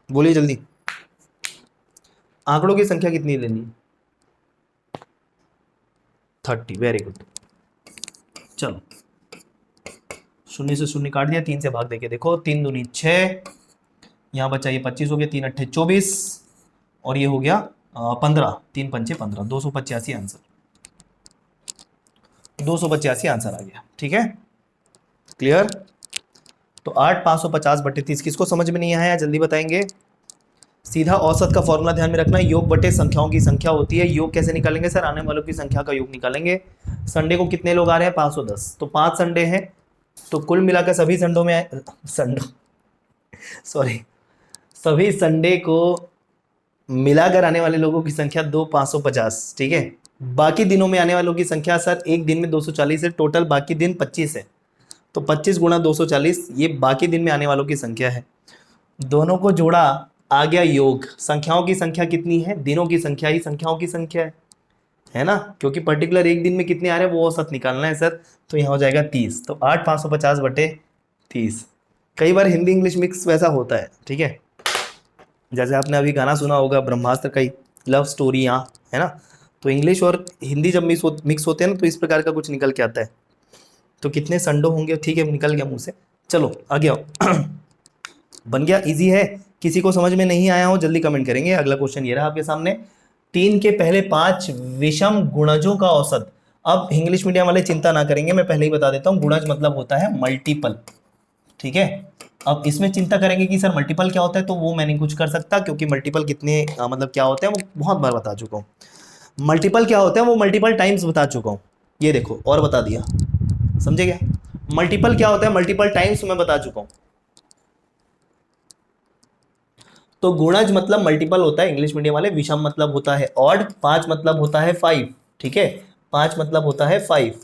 बोलिए जल्दी, आंकड़ों की संख्या कितनी लेनी है? 30, वेरी गुड। चलो शून्य से शून्य काट दिया, 3 से भाग देके देखो, 3 दूनी 6, यहाँ बचा ये 25 हो गया, 3 अट्ठे 24 और ये हो गया 15, 3 पंचे 15, 285 आंसर, 285 आंसर आ गया। ठीक है, क्लियर। तो 8 550 बटे 30, किसको समझ में नहीं आया जल्दी बताएंगे। सीधा औसत का फॉर्मूला ध्यान में रखना, योग बटे संख्याओं की संख्या होती है। योग कैसे निकालेंगे सर, आने वालों की संख्या का योग निकालेंगे। संडे को कितने लोग आ रहे हैं, 510, तो 5 संडे हैं, तो कुल मिलाकर सभी संडों में सभी संडे को मिलाकर आने वाले लोगों की संख्या 2 550। ठीक है, बाकी दिनों में आने वालों की संख्या सर एक दिन में 240 है, टोटल बाकी दिन 25 है, तो 25 गुणा 240 ये बाकी दिन में आने वालों की संख्या है। दोनों को जोड़ा, आ गया योग। संख्याओं की संख्या कितनी है, दिनों की संख्या ही संख्याओं की संख्या है ना, क्योंकि पर्टिकुलर एक दिन में कितने आ रहे हैं वो औसत निकालना है सर, तो यहाँ हो जाएगा 30। तो 8 550 बटे 30। कई बार हिंदी इंग्लिश मिक्स वैसा होता है। ठीक है, जैसे आपने अभी गाना सुना होगा ब्रह्मास्त्र का, लव स्टोरी यहाँ है ना, तो इंग्लिश और हिंदी जब मिक्स होते हैं ना तो इस प्रकार का कुछ निकल के आता है। तो कितने संडो होंगे, ठीक है निकल गया मुंह से। चलो आगे आओ। बन गया, इजी है। किसी को समझ में नहीं आया हो जल्दी कमेंट करेंगे। अगला क्वेश्चन ये रहा आपके सामने, 3 के पहले 5 विषम गुणजों का औसत। अब इंग्लिश मीडियम वाले चिंता ना करेंगे, मैं पहले ही बता देता हूँ, गुणज मतलब होता है मल्टीपल। ठीक है, अब इसमें चिंता करेंगे कि सर मल्टीपल क्या होता है, तो वो मैं नहीं कुछ कर सकता, क्योंकि मल्टीपल कितने मतलब क्या होते हैं वो बहुत बार बता चुका हूँ। मल्टीपल क्या होता है वो मल्टीपल टाइम्स बता चुका हूँ, ये देखो और बता दिया, समझे क्या। मल्टीपल क्या होता है, मल्टीपल टाइम्स मैं बता चुका हूँ। तो गुणज मतलब मल्टीपल होता है इंग्लिश मीडियम वाले, विषम मतलब होता है ऑड, 5 मतलब होता है 5। ठीक है, 5 मतलब होता है 5,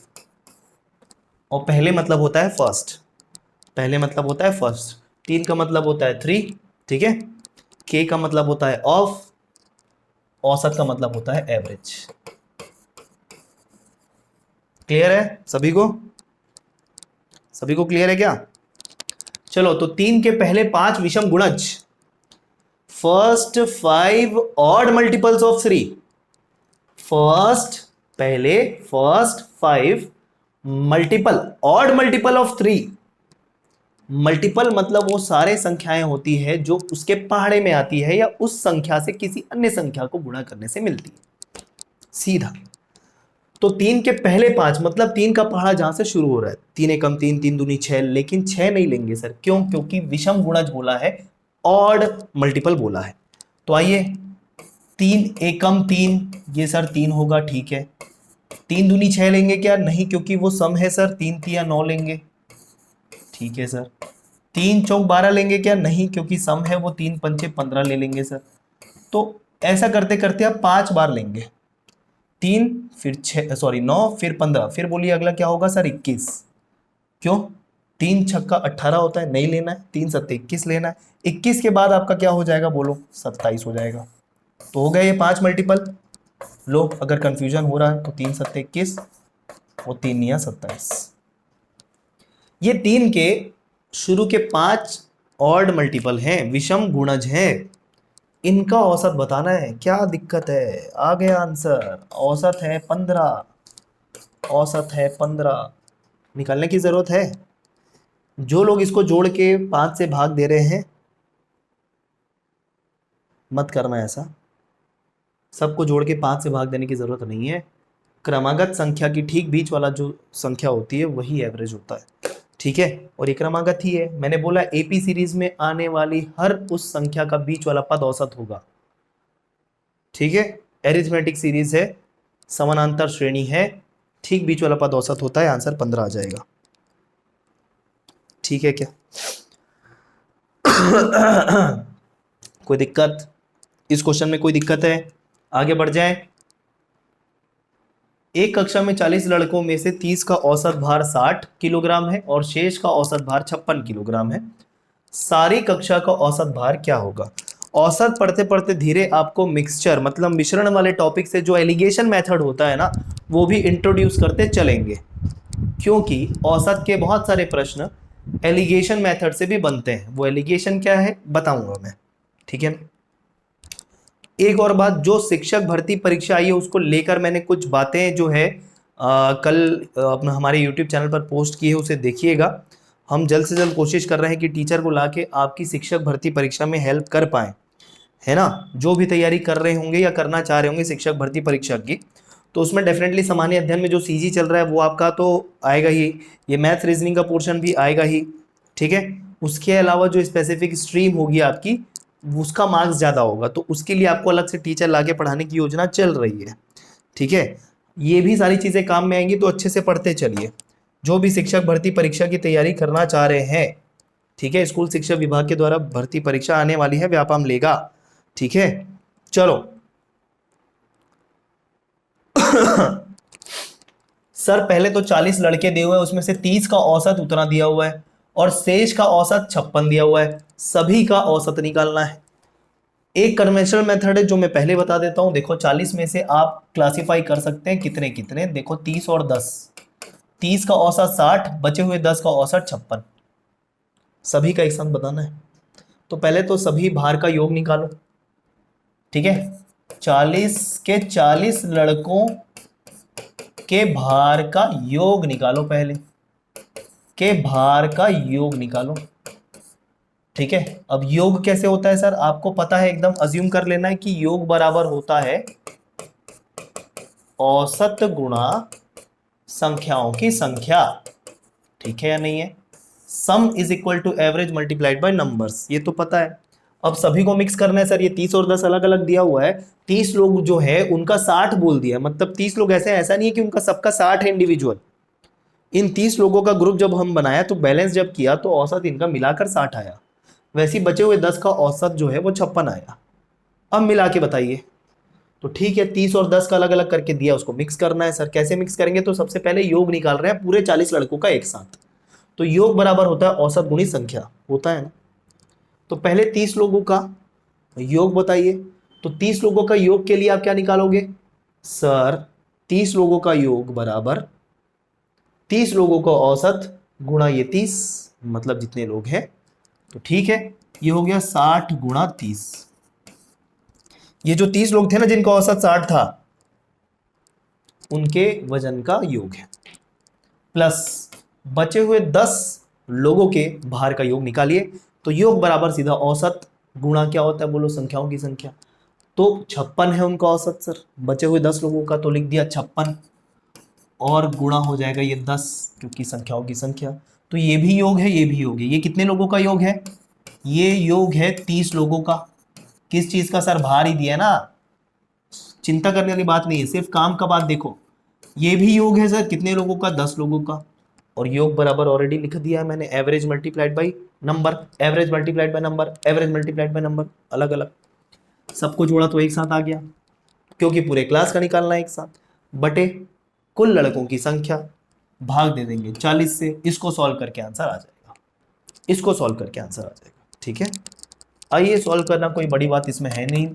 और पहले मतलब होता है फर्स्ट, पहले मतलब होता है फर्स्ट। 3 का मतलब होता है 3। ठीक है, के का मतलब होता है ऑफ, औसत का मतलब होता है एवरेज। क्लियर है सभी को, सभी को क्लियर है क्या। चलो, तो 3 के पहले 5 विषम गुणज, first 5 odd multiples of 3। First 5 multiple, odd multiple of 3। Multiple मतलब वो सारे संख्याएं होती है जो उसके पहाड़े में आती है या उस संख्या से किसी अन्य संख्या को गुणा करने से मिलती है, सीधा। तो 3 के पहले 5 मतलब 3 का पहाड़ा जहां से शुरू हो रहा है, 3 एकम 3, 3 दूनी 6, लेकिन 6 नहीं लेंगे सर, क्यों, क्योंकि विषम गुणज बोला है, ऑड मल्टीपल बोला है। तो आइए, 3 एकम 3, ये सर 3 होगा, ठीक है। 3 दूनी 6 लेंगे क्या, नहीं, क्योंकि वो सम है सर, 3 तिया 9 लेंगे, ठीक है सर। 3 चौक 12 लेंगे क्या, नहीं, क्योंकि सम है वो, 3 पंचे 15 ले लेंगे सर। तो ऐसा करते करते आप 5 बार लेंगे, 3 फिर 6 सॉरी 9 फिर 15, फिर बोलिए अगला क्या होगा सर 21। क्यों, 3 छक्का 18 होता है, नहीं लेना है, 3 सत्ते 21 लेना है। 21 के बाद आपका क्या हो जाएगा बोलो, 27 हो जाएगा। तो हो गया ये 5 मल्टीपल। लो, अगर कंफ्यूजन हो रहा है तो 3 सत्ते 21 और 3 निया 27। ये 3 के शुरू के 5 ऑड मल्टीपल हैं, विषम गुणज हैं, इनका औसत बताना है। क्या दिक्कत है, आ गया आंसर, औसत है 15, औसत है 15, निकालने की जरूरत है। जो लोग इसको जोड़ के 5 से भाग दे रहे हैं, मत करना ऐसा, सबको जोड़ के 5 से भाग देने की जरूरत नहीं है। क्रमागत संख्या की ठीक बीच वाला जो संख्या होती है वही एवरेज होता है, ठीक है। और ये क्रमागत ही है, मैंने बोला एपी सीरीज में आने वाली हर उस संख्या का बीच वाला पद औसत होगा, ठीक है। एरिथमेटिक सीरीज है, समानांतर श्रेणी है, ठीक बीच वाला पद औसत होता है, आंसर 15 आ जाएगा, ठीक है क्या। कोई दिक्कत इस क्वेश्चन में, कोई दिक्कत है, आगे बढ़ जाए। एक कक्षा में 40 लड़कों में से 30 का औसत भार 60 किलोग्राम है और शेष का औसत भार 56 किलोग्राम है। सारी कक्षा का औसत भार क्या होगा। औसत पढ़ते पढ़ते धीरे आपको मिक्सचर मतलब मिश्रण वाले टॉपिक से जो एलिगेशन मेथड होता है ना, वो भी इंट्रोड्यूस करते चलेंगे, क्योंकि औसत के बहुत सारे प्रश्न एलिगेशन मेथड से भी बनते हैं। वो एलिगेशन क्या है बताऊंगा मैं, ठीक है। एक और बात, जो शिक्षक भर्ती परीक्षा आई है उसको लेकर मैंने कुछ बातें जो है कल अपना हमारे YouTube चैनल पर पोस्ट की है, उसे देखिएगा। हम जल्द से जल्द कोशिश कर रहे हैं कि टीचर को लाके आपकी शिक्षक भर्ती परीक्षा में हेल्प कर पाएँ, है ना। जो भी तैयारी कर रहे होंगे या करना चाह रहे होंगे शिक्षक भर्ती परीक्षा की, तो उसमें डेफिनेटली सामान्य अध्ययन में जो सीजी चल रहा है वो आपका तो आएगा ही, ये मैथ रीजनिंग का पोर्शन भी आएगा ही, ठीक है। उसके अलावा जो स्पेसिफिक स्ट्रीम होगी आपकी उसका मार्क्स ज़्यादा होगा, तो उसके लिए आपको अलग से टीचर लाके पढ़ाने की योजना चल रही है, ठीक है। ये भी सारी चीज़ें काम में आएंगी, तो अच्छे से पढ़ते चलिए। जो भी शिक्षक भर्ती परीक्षा की तैयारी करना चाह रहे हैं, ठीक है, स्कूल शिक्षा विभाग के द्वारा भर्ती परीक्षा आने वाली है, व्यापम लेगा, ठीक है। चलो सर पहले तो 40 लड़के दिए हुए हैं, उसमें से 30 का औसत उतना दिया हुआ है और शेष का औसत 56 दिया हुआ है, सभी का औसत निकालना है। एक कन्वेंशनल मेथड है जो मैं पहले बता देता हूं। देखो 40 में से आप क्लासिफाई कर सकते हैं कितने कितने, देखो 30 और 10, 30 का औसत 60, बचे हुए 10 का औसत 56, सभी का एक साथ बताना है। तो पहले तो सभी भार का योग निकालो, ठीक है। 40 के 40 लड़कों के भार का योग निकालो, पहले के भार का योग निकालो, ठीक है। अब योग कैसे होता है सर, आपको पता है, एकदम अज्यूम कर लेना है कि योग बराबर होता है औसत गुणा संख्याओं की संख्या, ठीक है या नहीं है। Sum is equal to average multiplied by numbers, ये तो पता है। अब सभी को मिक्स करना है सर, ये 30 और 10 अलग अलग दिया हुआ है, 30 लोग जो है उनका 60 बोल दिया, मतलब 30 लोग ऐसे, ऐसा नहीं है कि उनका सबका 60 है इंडिविजुअल। इन 30 लोगों का ग्रुप जब हम बनाया तो बैलेंस जब किया तो औसत इनका मिलाकर 60 आया, वैसे ही बचे हुए 10 का औसत जो है वो 56 आया। अब मिला के बताइए। तो ठीक है, 30 और 10 का अलग अलग करके दिया, उसको मिक्स करना है। सर कैसे मिक्स करेंगे, तो सबसे पहले योग निकाल रहे हैं पूरे 40 लड़कों का एक साथ, तो योग बराबर होता है औसत गुणी संख्या, होता है ना। तो पहले 30 लोगों का योग बताइए, तो 30 लोगों का योग के लिए आप क्या निकालोगे सर, 30 लोगों का योग बराबर 30 लोगों का औसत गुणा ये 30, मतलब जितने लोग हैं। तो ठीक है, ये हो गया 60 गुणा 30। ये जो 30 लोग थे ना जिनका औसत 60 था, उनके वजन का योग है, प्लस बचे हुए 10 लोगों के भार का योग निकालिए। तो योग बराबर सीधा औसत गुणा क्या होता है, बोलो, संख्याओं की संख्या। तो 56 है उनका औसत सर, बचे हुए 10 लोगों का, तो लिख दिया 56 और गुणा हो जाएगा ये 10, क्योंकि संख्याओं की संख्या। तो ये भी योग है, ये भी योग है। ये कितने लोगों का योग है, ये योग है 30 लोगों का। किस चीज का सर, भार ही दिया ना, चिंता करने वाली बात नहीं है, सिर्फ काम का बात देखो। ये भी योग है सर, कितने लोगों का, 10 लोगों का, और योग बराबर ऑलरेडी लिख दिया है मैंने, average multiplied by number, average multiplied by number, average multiplied by number, अलग अलग सबको जोड़ा तो एक साथ आ गया, क्योंकि पूरे क्लास का निकालना है एक साथ, बटे कुल लड़कों की संख्या, भाग दे देंगे 40 से, इसको सॉल्व करके आंसर आ जाएगा, इसको सॉल्व करके आंसर आ जाएगा, ठीक है। आइए सॉल्व करना, कोई बड़ी बात इसमें है नहीं।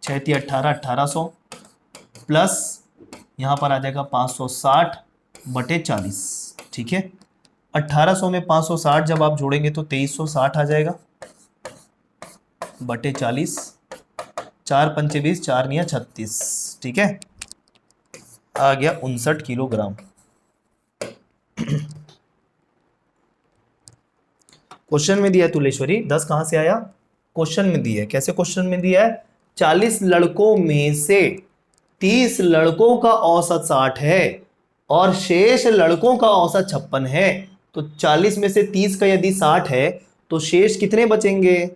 6 18 1800 प्लस यहाँ पर आ जाएगा 560 बटे 40, ठीक है। 1800 में 560 जब आप जोड़ेंगे तो 2360 आ जाएगा बटे 40, 4 पंचे 20, 4 निया 36, ठीक है, आ गया 59 किलोग्राम। क्वेश्चन में दिया है तुलेश्वरी, 10 कहां से आया, क्वेश्चन में दिया है। कैसे क्वेश्चन में दिया है, 40 लड़कों में से 30 लड़कों का औसत 60 है और शेष लड़कों का औसत 56 है। तो 40 में से 30 का यदि 60 है तो शेष कितने बचेंगे,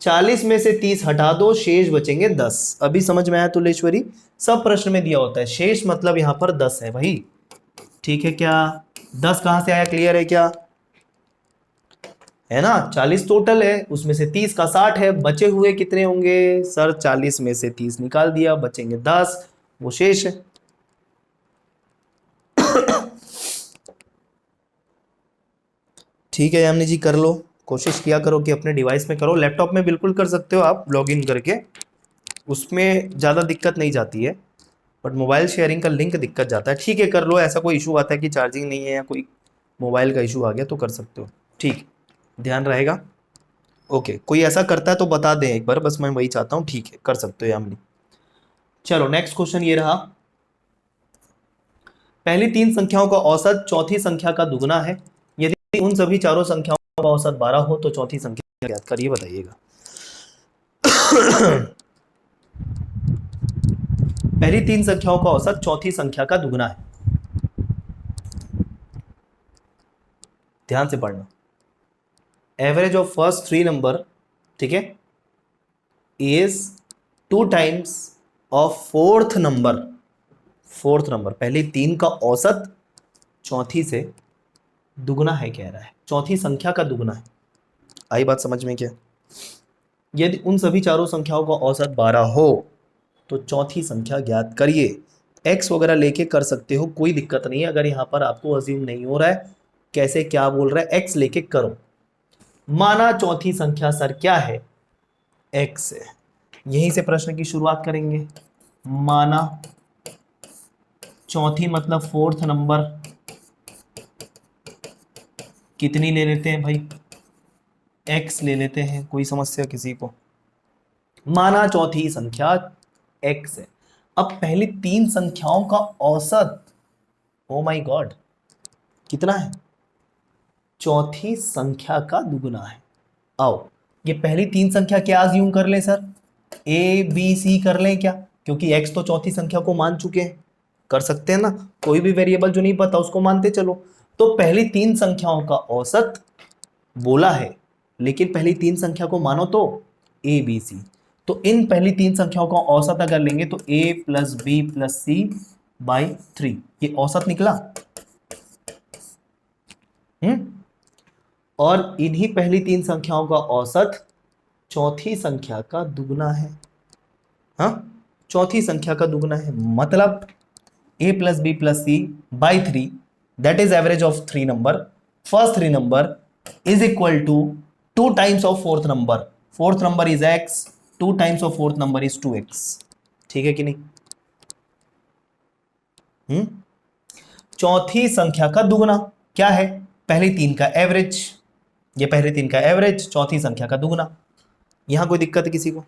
40 में से 30 हटा दो, शेष बचेंगे 10। अभी समझ में आया तुलेश्वरी, सब प्रश्न में दिया होता है, शेष मतलब यहां पर 10 है भाई, ठीक है क्या। 10 कहां से आया, क्लियर है क्या, है ना। 40 टोटल है, उसमें से 30 का 60 है, बचे हुए कितने होंगे सर, 40 में से 30 निकाल दिया, बचेंगे 10, वो शेष है। ठीक है यामिनी जी, कर लो, कोशिश किया करो कि अपने डिवाइस में करो, लैपटॉप में बिल्कुल कर सकते हो आप लॉगिन करके, उसमें ज़्यादा दिक्कत नहीं जाती है, बट मोबाइल शेयरिंग का लिंक दिक्कत जाता है। ठीक है कर लो, ऐसा कोई इशू आता है कि चार्जिंग नहीं है या कोई मोबाइल का इशू आ गया तो कर सकते हो, ठीक, ध्यान रहेगा। ओके, कोई ऐसा करता है तो बता दें एक बार, बस मैं वही चाहता हूँ, ठीक है कर सकते हो यामिनी। चलो नेक्स्ट क्वेश्चन ये रहा, पहली 3 संख्याओं का औसत चौथी संख्या का दुगना है, यदि उन सभी चारों संख्याओं का औसत 12 हो तो चौथी संख्या ज्ञात करिए, बताइएगा। पहली तीन संख्याओं का औसत चौथी संख्या का दुगना है। ध्यान से पढ़ना। Average of first three number, ठीक है, is 2 times of fourth number. Fourth number, पहली तीन का औसत चौथी से दुगना है, कह रहा है चौथी संख्या का दुगना है। आई बात समझ में क्या? यदि उन सभी चारों संख्याओं का औसत 12 हो तो चौथी संख्या ज्ञात करिए। एक्स वगैरह लेके कर सकते हो, कोई दिक्कत नहीं है। अगर यहां पर आपको अज्यूम नहीं हो रहा है कैसे क्या बोल रहा है, एक्स लेके करो। माना चौथी संख्या सर क्या है, एक्स है। यहीं से प्रश्न की शुरुआत करेंगे। माना चौथी मतलब फोर्थ नंबर, कितनी ले लेते हैं भाई, एक्स ले लेते हैं, कोई समस्या किसी को? माना चौथी संख्या एक्स है। अब पहली तीन संख्याओं का औसत, ओ माय गॉड, कितना है? चौथी संख्या का दुगुना है। आओ ये पहली तीन संख्या क्या अज्यूम कर लें सर, ए बी सी कर लें क्या? क्योंकि एक्स तो चौथी संख्या को मान चुके हैं, कर सकते हैं ना, कोई भी वेरिएबल जो नहीं पता उसको मानते चलो। तो पहली तीन संख्याओं का औसत बोला है, लेकिन पहली तीन संख्या को मानो तो ए बी सी। तो इन पहली तीन संख्याओं का औसत अगर लेंगे तो a plus B plus C by 3, ये औसत निकला। और इन्हीं पहली तीन संख्याओं का औसत चौथी संख्या का दुगना है। हाँ, चौथी संख्या का दुगना है, मतलब a plus B plus C by 3, that is average of three number. First three number is equal to 2 times of fourth number. Fourth number is x, 2 times of fourth number is 2x। ठीक है कि नहीं? चौथी संख्या का दुगना क्या है? पहली तीन का एवरेज। ये पहली तीन का एवरेज, चौथी संख्या का दुगना। यहां कोई दिक्कत है किसी को?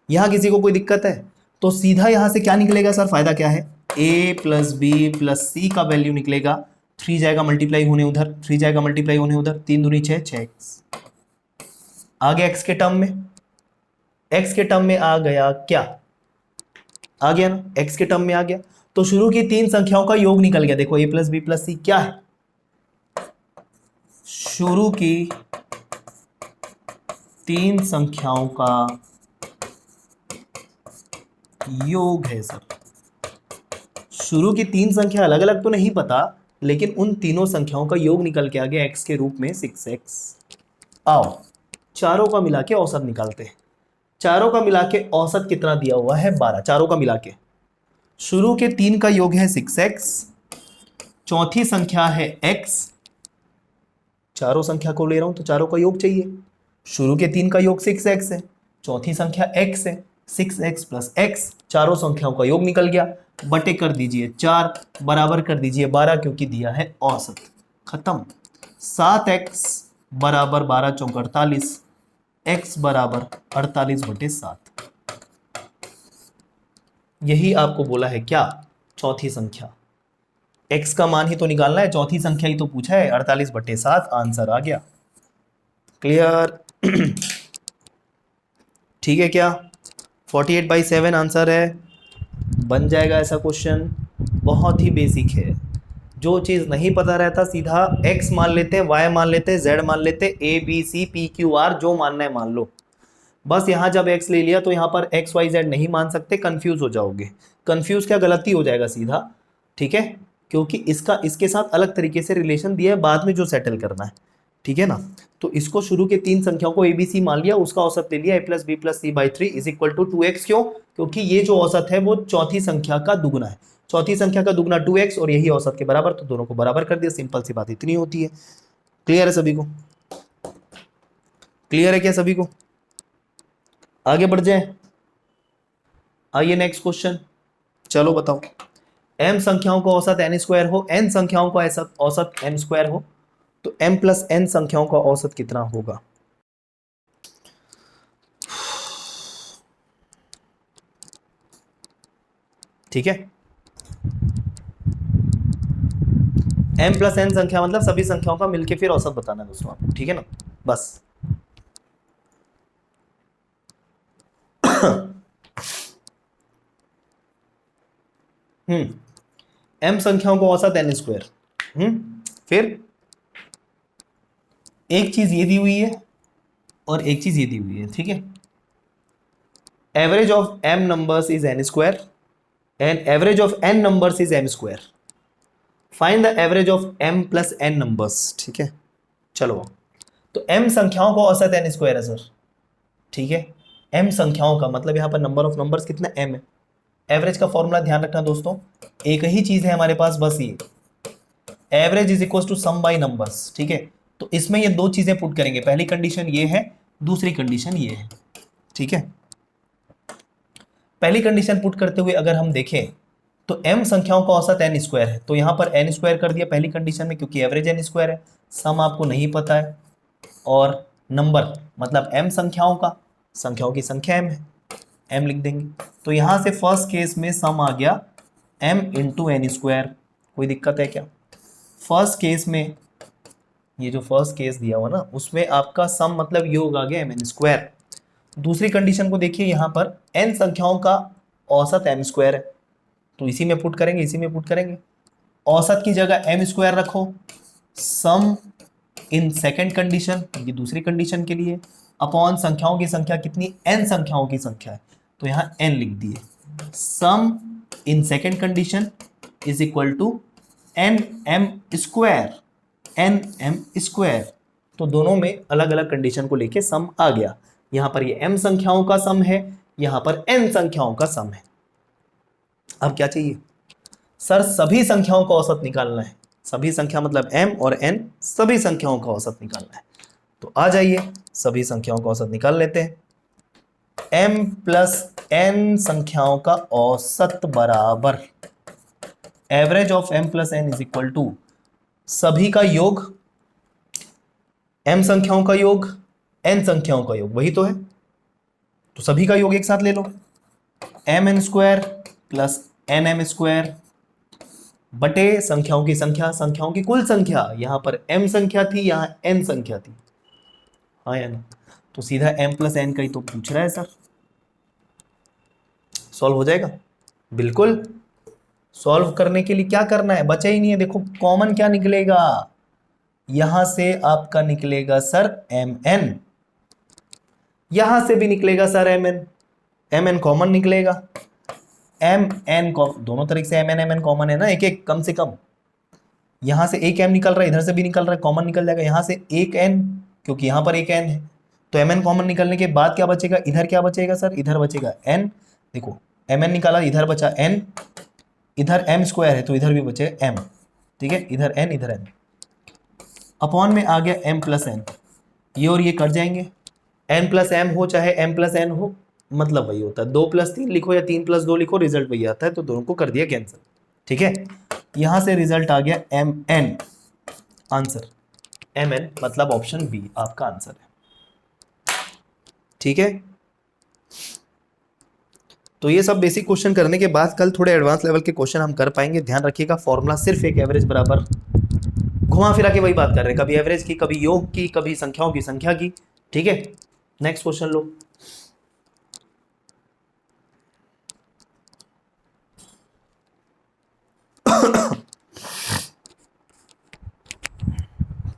यहां किसी को कोई दिक्कत है? तो सीधा यहां से क्या निकलेगा सर, फायदा क्या है, a प्लस बी प्लस सी का वैल्यू निकलेगा। 3 जाएगा मल्टीप्लाई होने उधर, 3 जाएगा मल्टीप्लाई होने उधर, 3 दूनी 6, 6x आ गया x के टर्म में। x के टर्म में आ गया क्या? आ गया ना, x के टर्म में आ गया। तो शुरू की तीन संख्याओं का योग निकल गया। देखो a प्लस बी प्लस सी क्या है, शुरू की तीन संख्याओं का योग है सर। शुरू की तीन संख्या अलग अलग तो नहीं पता, लेकिन उन तीनों संख्याओं का योग निकल के आ गया x के रूप में 6x। आओ चारों का मिला के औसत निकालते हैं। चारों का मिला के औसत कितना दिया हुआ है, 12। चारों का मिला के शुरू के तीन का योग है 6x, चौथी संख्या है x। चारों संख्या को ले रहा हूं तो चारों का योग चाहिए। शुरू के तीन का योग 6x है, चौथी संख्या x है, 6x प्लस x, चारों संख्याओं का योग निकल गया। बटे कर दीजिए 4, बराबर कर दीजिए 12, क्योंकि दिया है औसत। खत्म। 7x बराबर 12 चौक 48, x बराबर 48/7। यही आपको बोला है क्या, चौथी संख्या। x का मान ही तो निकालना है, चौथी संख्या ही तो पूछा है। 48/7 आंसर आ गया। क्लियर? ठीक है क्या? 48/7 आंसर है। बन जाएगा ऐसा क्वेश्चन, बहुत ही बेसिक है। जो चीज़ नहीं पता रहता सीधा x मान लेते हैं, y मान लेते हैं, z मान लेते हैं, a b c p q r जो मानना है मान लो। बस यहाँ जब x ले लिया तो यहाँ पर x y z नहीं मान सकते, कंफ्यूज हो जाओगे। कंफ्यूज क्या, गलती हो जाएगा सीधा, ठीक है, क्योंकि इसका इसके साथ अलग तरीके से रिलेशन दिया है, बाद में जो सेटल करना है, ठीक है ना। तो इसको शुरू के तीन संख्याओं को ABC मान लिया, उसका औसत ले लिया a plus B plus C by 3 is equal to 2x। क्यों? क्योंकि ये जो औसत है वो चौथी संख्या का दुगुना है। चौथी संख्या का दुगुना 2x और यही औसत के बराबर, तो दोनों को बराबर कर दिया। सिंपल सी बात इतनी होती है। क्लियर है सभी को? क्लियर है क्या सभी को? आगे बढ़ जाए। आइए नेक्स्ट क्वेश्चन, चलो बताओ। m संख्याओं का औसत n स्क्वायर हो, n संख्याओं का औसत m स्क्वायर हो, तो m प्लस n संख्याओं का औसत कितना होगा? ठीक है, m प्लस n संख्या मतलब सभी संख्याओं का मिलके फिर औसत बताना है दोस्तों आपको, ठीक है ना, बस। m संख्याओं को औसत n स्क्वायर। फिर एक चीज ये दी हुई है और एक चीज ये दी हुई है, ठीक है। Average of m numbers is n square and average of n numbers is m square. Find the average of m plus n numbers, ठीक है। चलो, तो m संख्याओं को औसत n स्क्वायर है सर, ठीक है। m संख्याओं का मतलब यहां पर नंबर ऑफ नंबर्स कितना m है। एवरेज का फॉर्मूला ध्यान रखना दोस्तों, एक ही चीज है हमारे पास, बस ये average is equal to sum by numbers, ठीक है। तो इसमें ये दो चीजें पुट करेंगे, पहली कंडीशन ये है, दूसरी कंडीशन ये है, ठीक है। पहली कंडीशन पुट करते हुए अगर हम देखें तो m संख्याओं का औसत n स्क्वायर है, तो यहां पर n स्क्वायर कर दिया पहली कंडीशन में, क्योंकि एवरेज n स्क्वायर है, सम आपको नहीं पता है, और नंबर मतलब m संख्याओं का, संख्याओं की संख्या m है, m लिख देंगे। तो यहां से फर्स्ट केस में सम आ गया m इंटू n स्क्वायर। कोई दिक्कत है क्या? फर्स्ट केस में, ये जो फर्स्ट केस दिया हुआ ना, उसमें आपका सम मतलब योग आ गया mn स्क्वायर। दूसरी कंडीशन को देखिए, यहां पर n संख्याओं का औसत m स्क्वायर है, तो इसी में पुट करेंगे, इसी में पुट करेंगे। औसत की जगह m स्क्वायर रखो, सम इन सेकेंड कंडीशन, ये दूसरी कंडीशन के लिए, अपॉन संख्याओं की संख्या कितनी, n संख्याओं की संख्या है, तो यहां n लिख दिए। Sum in second condition is equal to n m square, n m square. तो दोनों में अलग अलग कंडीशन को लेके सम आ गया। यहां पर ये m संख्याओं का सम है, यहां पर n संख्याओं का सम है। अब क्या चाहिए सर? सभी संख्याओं का औसत निकालना है। सभी संख्या मतलब m और n, सभी संख्याओं का औसत निकालना है। तो आ जाइए, सभी संख्याओं का औसत निकाल लेते हैं। m प्लस n संख्याओं का औसत बराबर average of m plus n is equal to सभी का योग, m संख्याओं का योग, n संख्याओं का योग, वही तो है। तो सभी का योग एक साथ ले लो, mn square plus nm square बटे संख्याओं की संख्या, संख्याओं की कुल संख्या। यहां पर m संख्या थी, यहां n संख्या थी, हाँ या ना? तो सीधा m प्लस n का ही तो पूछ रहा है सर। सॉल्व हो जाएगा? बिल्कुल। सॉल्व करने के लिए क्या करना है, बचा ही नहीं है। देखो कॉमन क्या निकलेगा, यहां से आपका निकलेगा सर mn, यहां से भी निकलेगा सर mn, mn कॉमन निकलेगा, mn को दोनों तरीके से mn कॉमन है ना, एक एक कम से कम। यहां से एक m निकल रहा है, इधर से भी निकल रहा है, कॉमन निकल जाएगा। यहां से एक n, क्योंकि यहां पर एक n है, तो mn कॉमन निकलने के बाद क्या बचेगा, इधर क्या बचेगा सर, इधर बचेगा n। देखो mn निकाला, इधर बचा n, इधर m स्क्वायर है तो इधर भी बचेगा m, ठीक है, इधर n इधर n, अपॉन में आ गया m प्लस n, ये और ये कट जाएंगे, n प्लस m हो चाहे m प्लस n हो, मतलब वही होता है। 2 प्लस 3 लिखो या 3 प्लस 2 लिखो, रिजल्ट वही आता है, तो दोनों को कर दिया कैंसिल, ठीक है। यहां से रिजल्ट आ गया mn, आंसर mn मतलब ऑप्शन बी आपका आंसर है, ठीक है। तो ये सब बेसिक क्वेश्चन करने के बाद कल थोड़े एडवांस लेवल के क्वेश्चन हम कर पाएंगे। ध्यान रखिएगा, फॉर्मूला सिर्फ एक एवरेज बराबर, घुमा फिरा के वही बात कर रहे हैं, कभी एवरेज की, कभी योग की, कभी संख्याओं की संख्या की, ठीक है। नेक्स्ट क्वेश्चन लो।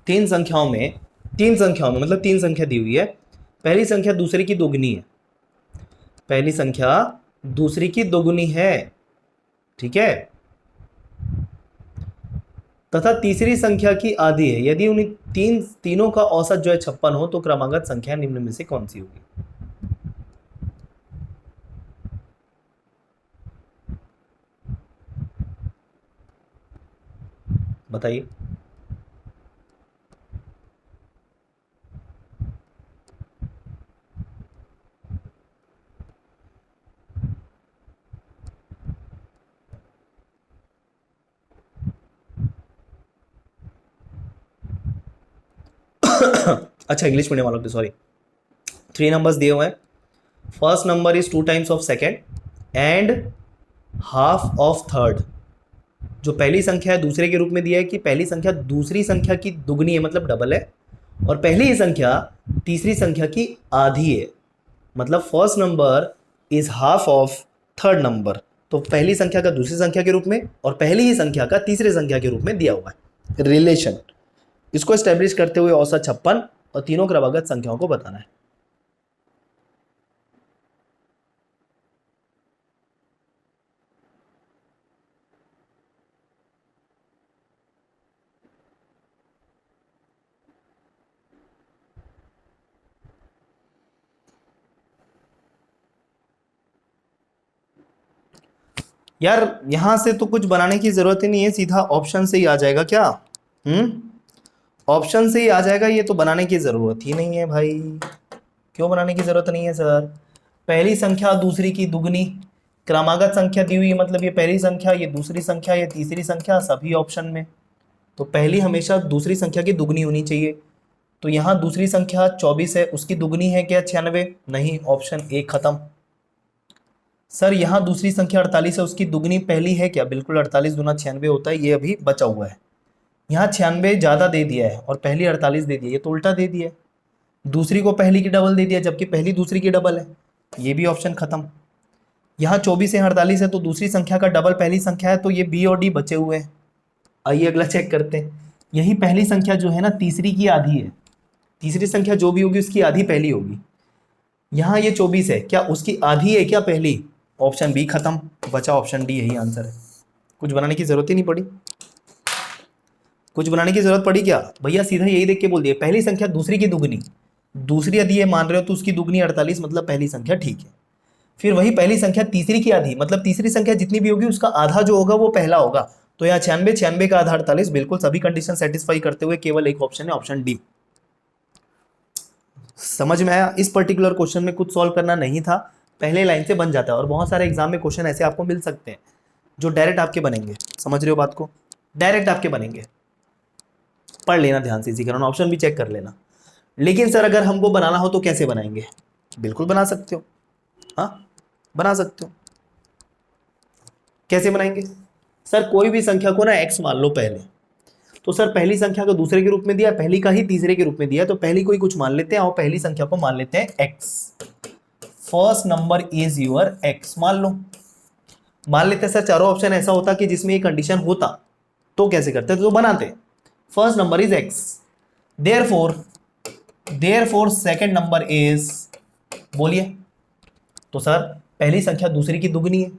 तीन संख्याओं में मतलब तीन संख्या दी हुई है, पहली संख्या दूसरे की दोगुनी है, पहली संख्या दूसरी की दोगुनी है, ठीक है, तथा तीसरी संख्या की आधी है। यदि उन तीनों का औसत जो है 56 हो, तो क्रमागत संख्या निम्न में से कौन सी होगी? बताइए। अच्छा, इंग्लिश मीडियम वालों के, सॉरी। 3 नंबर्स दिए हुए हैं। First number is 2 times of second and half of third, जो पहली संख्या है दूसरे के रूप में दिया है कि पहली संख्या दूसरी संख्या की दुगनी है, मतलब डबल है, और पहली ही संख्या तीसरी संख्या की आधी है, मतलब first number is half of third number. तो पहली संख्या का दूसरी संख्या के रूप में और पहली ही संख्या का तीसरी संख्या के रूप में दिया हुआ है रिलेशन। इसको एस्टेब्लिश करते हुए औसत 56 और तीनों क्रमागत संख्याओं को बताना है। यार यहां से तो कुछ बनाने की जरूरत ही नहीं है, सीधा ऑप्शन से ही आ जाएगा क्या? ऑप्शन से ही आ जाएगा, ये तो बनाने की जरूरत ही नहीं है भाई। क्यों बनाने की जरूरत नहीं है सर? पहली संख्या दूसरी की दुगनी, क्रमागत संख्या दी हुई है, मतलब ये पहली संख्या, ये दूसरी संख्या, ये तीसरी संख्या, सभी ऑप्शन में। तो पहली हमेशा दूसरी संख्या की दुगनी होनी चाहिए। तो यहाँ दूसरी संख्या 24 है, उसकी दुगनी है क्या 96? नहीं, ऑप्शन ए खत्म। सर यहाँ दूसरी संख्या 48 है, उसकी दुगनी पहली है क्या? बिल्कुल, 48 दूना 96 होता है, ये अभी बचा हुआ है। यहाँ 96 ज़्यादा दे दिया है और पहली 48 दे दिया, ये तो उल्टा दे दिया है। दूसरी को पहली की डबल दे दिया, जबकि पहली दूसरी की डबल है, ये भी ऑप्शन खत्म। यहाँ 24 है 48 है, तो दूसरी संख्या का डबल पहली संख्या है, तो ये बी और डी बचे हुए हैं। आइए अगला चेक करते हैं। यही पहली संख्या जो है ना तीसरी की आधी है, तीसरी संख्या जो भी होगी उसकी आधी पहली होगी। यहाँ ये 24 है, क्या उसकी आधी है क्या पहली? ऑप्शन बी खत्म, बचा ऑप्शन डी, यही आंसर है। कुछ बनाने की जरूरत ही नहीं पड़ी। कुछ बनाने की जरूरत पड़ी क्या भैया? सीधा यही देख के बोल दिए, पहली संख्या दूसरी की दुगनी, दूसरी आधी है मान रहे हो तो उसकी दुगनी 48, मतलब पहली संख्या ठीक है। फिर वही पहली संख्या तीसरी की आधी, मतलब तीसरी संख्या जितनी भी होगी उसका आधा जो होगा वो पहला होगा। तो यहाँ 96, 96 का आधा 48, बिल्कुल सभी कंडीशन सेटिस्फाई करते हुए केवल एक ऑप्शन है, ऑप्शन डी। समझ में आया? इस पर्टिकुलर क्वेश्चन में कुछ सॉल्व करना नहीं था, पहले लाइन से बन जाता है। और बहुत सारे एग्जाम में क्वेश्चन ऐसे आपको मिल सकते हैं जो डायरेक्ट आपके बनेंगे। समझ रहे हो बात को? डायरेक्ट आपके बनेंगे। पढ़ लेना ध्यान से, इसी कारण ऑप्शन भी चेक कर लेना। लेकिन सर अगर हमको बनाना हो तो कैसे बनाएंगे? बिल्कुल बना सकते हो, हाँ बना सकते हो। कैसे बनाएंगे? सर कोई भी संख्या को ना x मान लो पहले, तो सर पहली संख्या को दूसरे के रूप में दिया, पहली का ही तीसरे के रूप में दिया, तो पहली को ही कुछ मान लेते हैं और पहली संख्या को मान लेते हैं x। First number is your x मान लो। मान लेते हैं सर चारों ऑप्शन ऐसा होता कि जिसमें ये कंडीशन होता, तो कैसे करते? तो बनाते first number is x, therefore second number is, बोलिए। तो सर पहली संख्या दूसरी की दुगनी है,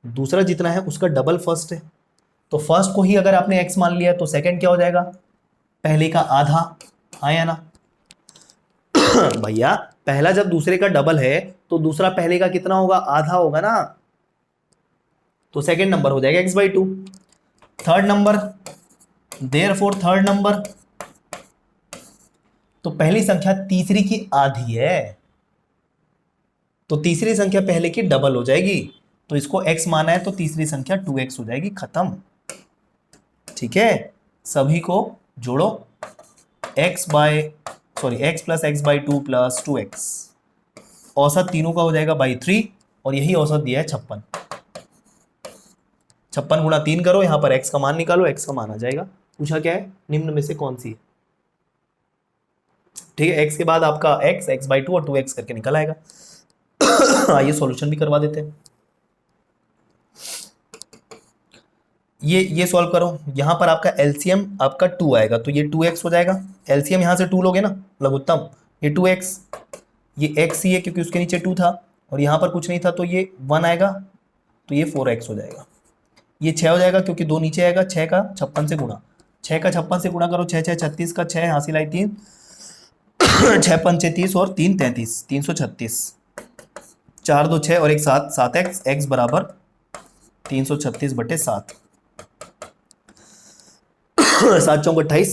दूसरा जितना है उसका डबल फर्स्ट है, तो फर्स्ट को ही अगर आपने x मान लिया तो सेकंड क्या हो जाएगा? पहले का आधा। हाँ या ना? भैया पहला जब दूसरे का डबल है तो दूसरा पहले का कितना होगा? आधा होगा ना, तो सेकंड नंबर हो जाएगा x/2। Third number, therefore third number, तो पहली संख्या तीसरी की आधी है, तो तीसरी संख्या पहले की डबल हो जाएगी, तो इसको x माना है तो तीसरी संख्या 2x हो जाएगी, खत्म। ठीक है, सभी को जोड़ो, x plus x/2 plus 2x, औसत तीनों का हो जाएगा बाई 3, और यही औसत दिया है 56। 56 गुणा 3 करो, यहां पर x का मान निकालो, x का मान आ जाएगा। पूछा क्या है? निम्न में से कौन सी है? ठीक है, x के बाद आपका x/2 और 2x करके निकल आएगा। आइए सॉल्यूशन भी करवा देते हैं। ये सॉल्व करो, यहां पर आपका एलसीएम आपका 2 आएगा, तो ये 2x हो जाएगा। एलसीएम यहां से 2 लोगे ना, लघुत्तम, ये 2x, ये x ही है क्योंकि उसके नीचे 2 था और यहां पर कुछ नहीं था, तो ये 1 आएगा, तो ये 4x हो जाएगा। ये 6 हो जाएगा क्योंकि 2 नीचे आएगा, 6 का 56 से गुणा, 6 का 56 से गुणा करो, 6 6 36 का 6 हासिल आई 3, 6 पंचे 30 और 3 33, 336, 4 2 6 और 1 7, 7x, x बराबर 336/7, 7 चौक 28,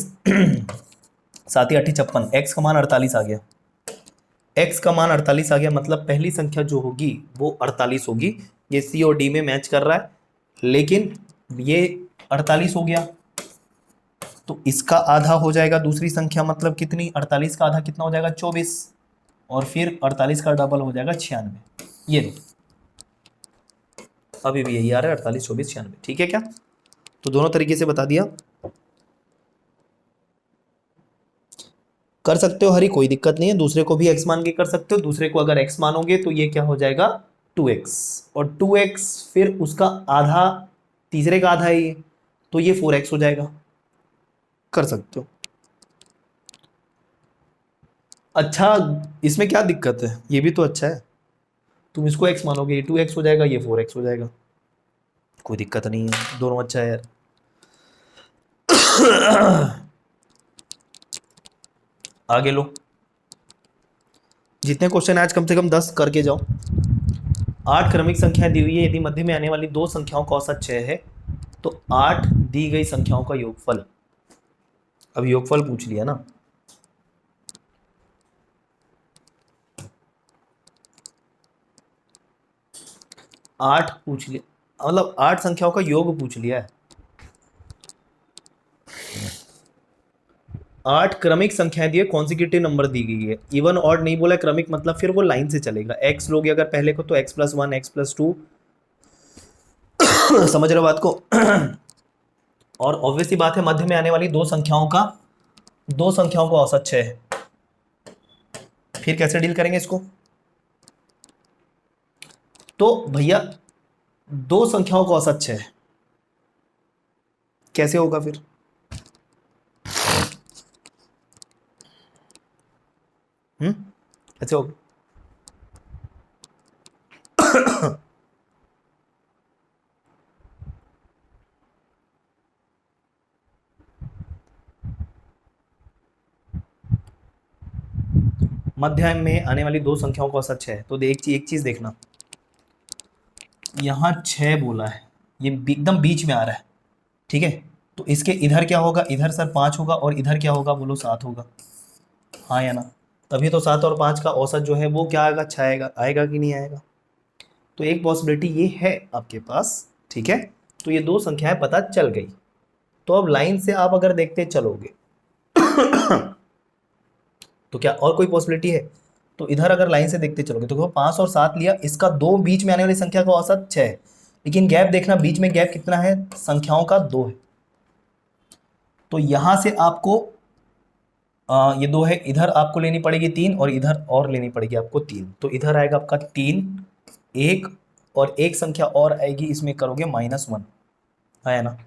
7 ही 8 56, x का मान 48 आ गया। x का मान 48 आ गया, मतलब पहली संख्या जो होगी वो 48 होगी। ये सी और डी में मैच कर रहा है, लेकिन ये 48 हो गया तो इसका आधा हो जाएगा दूसरी संख्या, मतलब कितनी? 48 का आधा कितना हो जाएगा? 24, और फिर 48 का डबल हो जाएगा 96। ये अभी भी यही आ रहा है, 48 24 96। ठीक है क्या? तो दोनों तरीके से बता दिया, कर सकते हो हरी, कोई दिक्कत नहीं है। दूसरे को भी x मान के कर सकते हो। दूसरे को अगर x मानोगे तो ये क्या हो जाएगा 2x, और 2x फिर उसका आधा, तीसरे का आधा है ये, तो ये 4x हो जाएगा। कर सकते हो। अच्छा, इसमें क्या दिक्कत है, ये भी तो अच्छा है। तुम इसको x मानोगे, ये 2x हो जाएगा, ये 4x हो जाएगा, कोई दिक्कत नहीं है, दोनों अच्छा है यार। आगे लो, जितने क्वेश्चन आज कम से कम 10 करके जाओ। 8 क्रमिक संख्या दी हुई है, यदि मध्य में आने वाली दो संख्याओं का औसत 6 है तो 8 दी गई संख्याओं का योगफल। अब योगफल पूछ लिया ना, आठ पूछ लिया, मतलब 8 संख्याओं का योग पूछ लिया है। 8 क्रमिक संख्याएं दी है, कॉन्सिक्यूटिव नंबर दी गई है, इवन ऑड नहीं बोला, क्रमिक मतलब फिर वो लाइन से चलेगा। x लोगे अगर पहले को तो x+1 x+2, समझ रहे हो बात को। और ऑब्वियस सी बात है, मध्य में आने वाली दो संख्याओं का औसत 6 है। फिर कैसे डील करेंगे इसको, तो भैया दो संख्याओं का औसत 6 है, कैसे होगा फिर, कैसे होगा। मध्य में आने वाली दो संख्याओं का औसत 6 है, तो एक चीज देखना, यहां 6 बोला है, ये एकदम बीच में आ रहा है, ठीक है। तो इसके इधर क्या होगा, इधर सर 5 होगा, और इधर क्या होगा बोलो 7 होगा, हाँ या ना। तभी तो 7 और 5 का औसत जो है वो क्या आएगा, 6 आएगा, आएगा कि नहीं आएगा। तो एक पॉसिबिलिटी ये है आपके पास, ठीक है। तो ये दो संख्याएं पता चल गई। तो अब लाइन से आप अगर देखते चलोगे तो क्या और कोई पॉसिबिलिटी है, तो इधर अगर लाइन से देखते चलोगे तो 5 और 7 लिया, इसका दो बीच में आने वाली संख्या का औसत 6 है, लेकिन गैप देखना, बीच में गैप कितना है, संख्याओं का 2 है। तो यहां से आपको ये 2 है, इधर आपको लेनी पड़ेगी 3, और इधर और लेनी पड़ेगी आपको 3, तो इधर आएगा आपका 3, 1, और एक संख्या और आएगी, इसमें करोगे -1, है ना।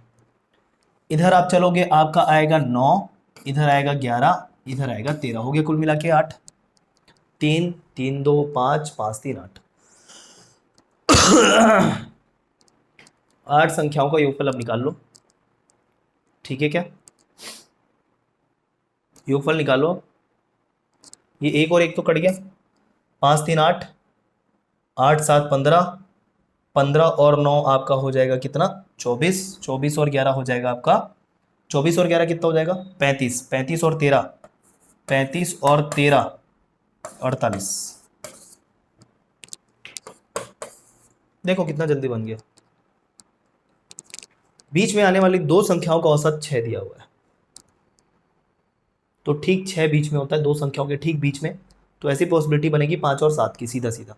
इधर आप चलोगे, आपका आएगा 9, इधर आएगा 11, इधर आएगा 13, हो गया कुल मिला के 8। 3 3 2 5 5 3 8। 8 संख्याओं का योगफल अब निकाल लो, ठीक है क्या, योगफल निकालो। ये एक और एक तो कट गया, 5 3 8, 8 7 15, 15 और 9 आपका हो जाएगा कितना, 24, 24 और 11 हो जाएगा आपका, 24 और 11 कितना हो जाएगा 35, 35 और 13, 35 और 13 48। देखो कितना जल्दी बन गया। बीच में आने वाली दो संख्याओं का औसत 6 दिया हुआ है, तो ठीक 6 बीच में होता है, दो संख्याओं के ठीक बीच में, तो ऐसी पॉसिबिलिटी बनेगी 5 और 7 की, सीधा सीधा।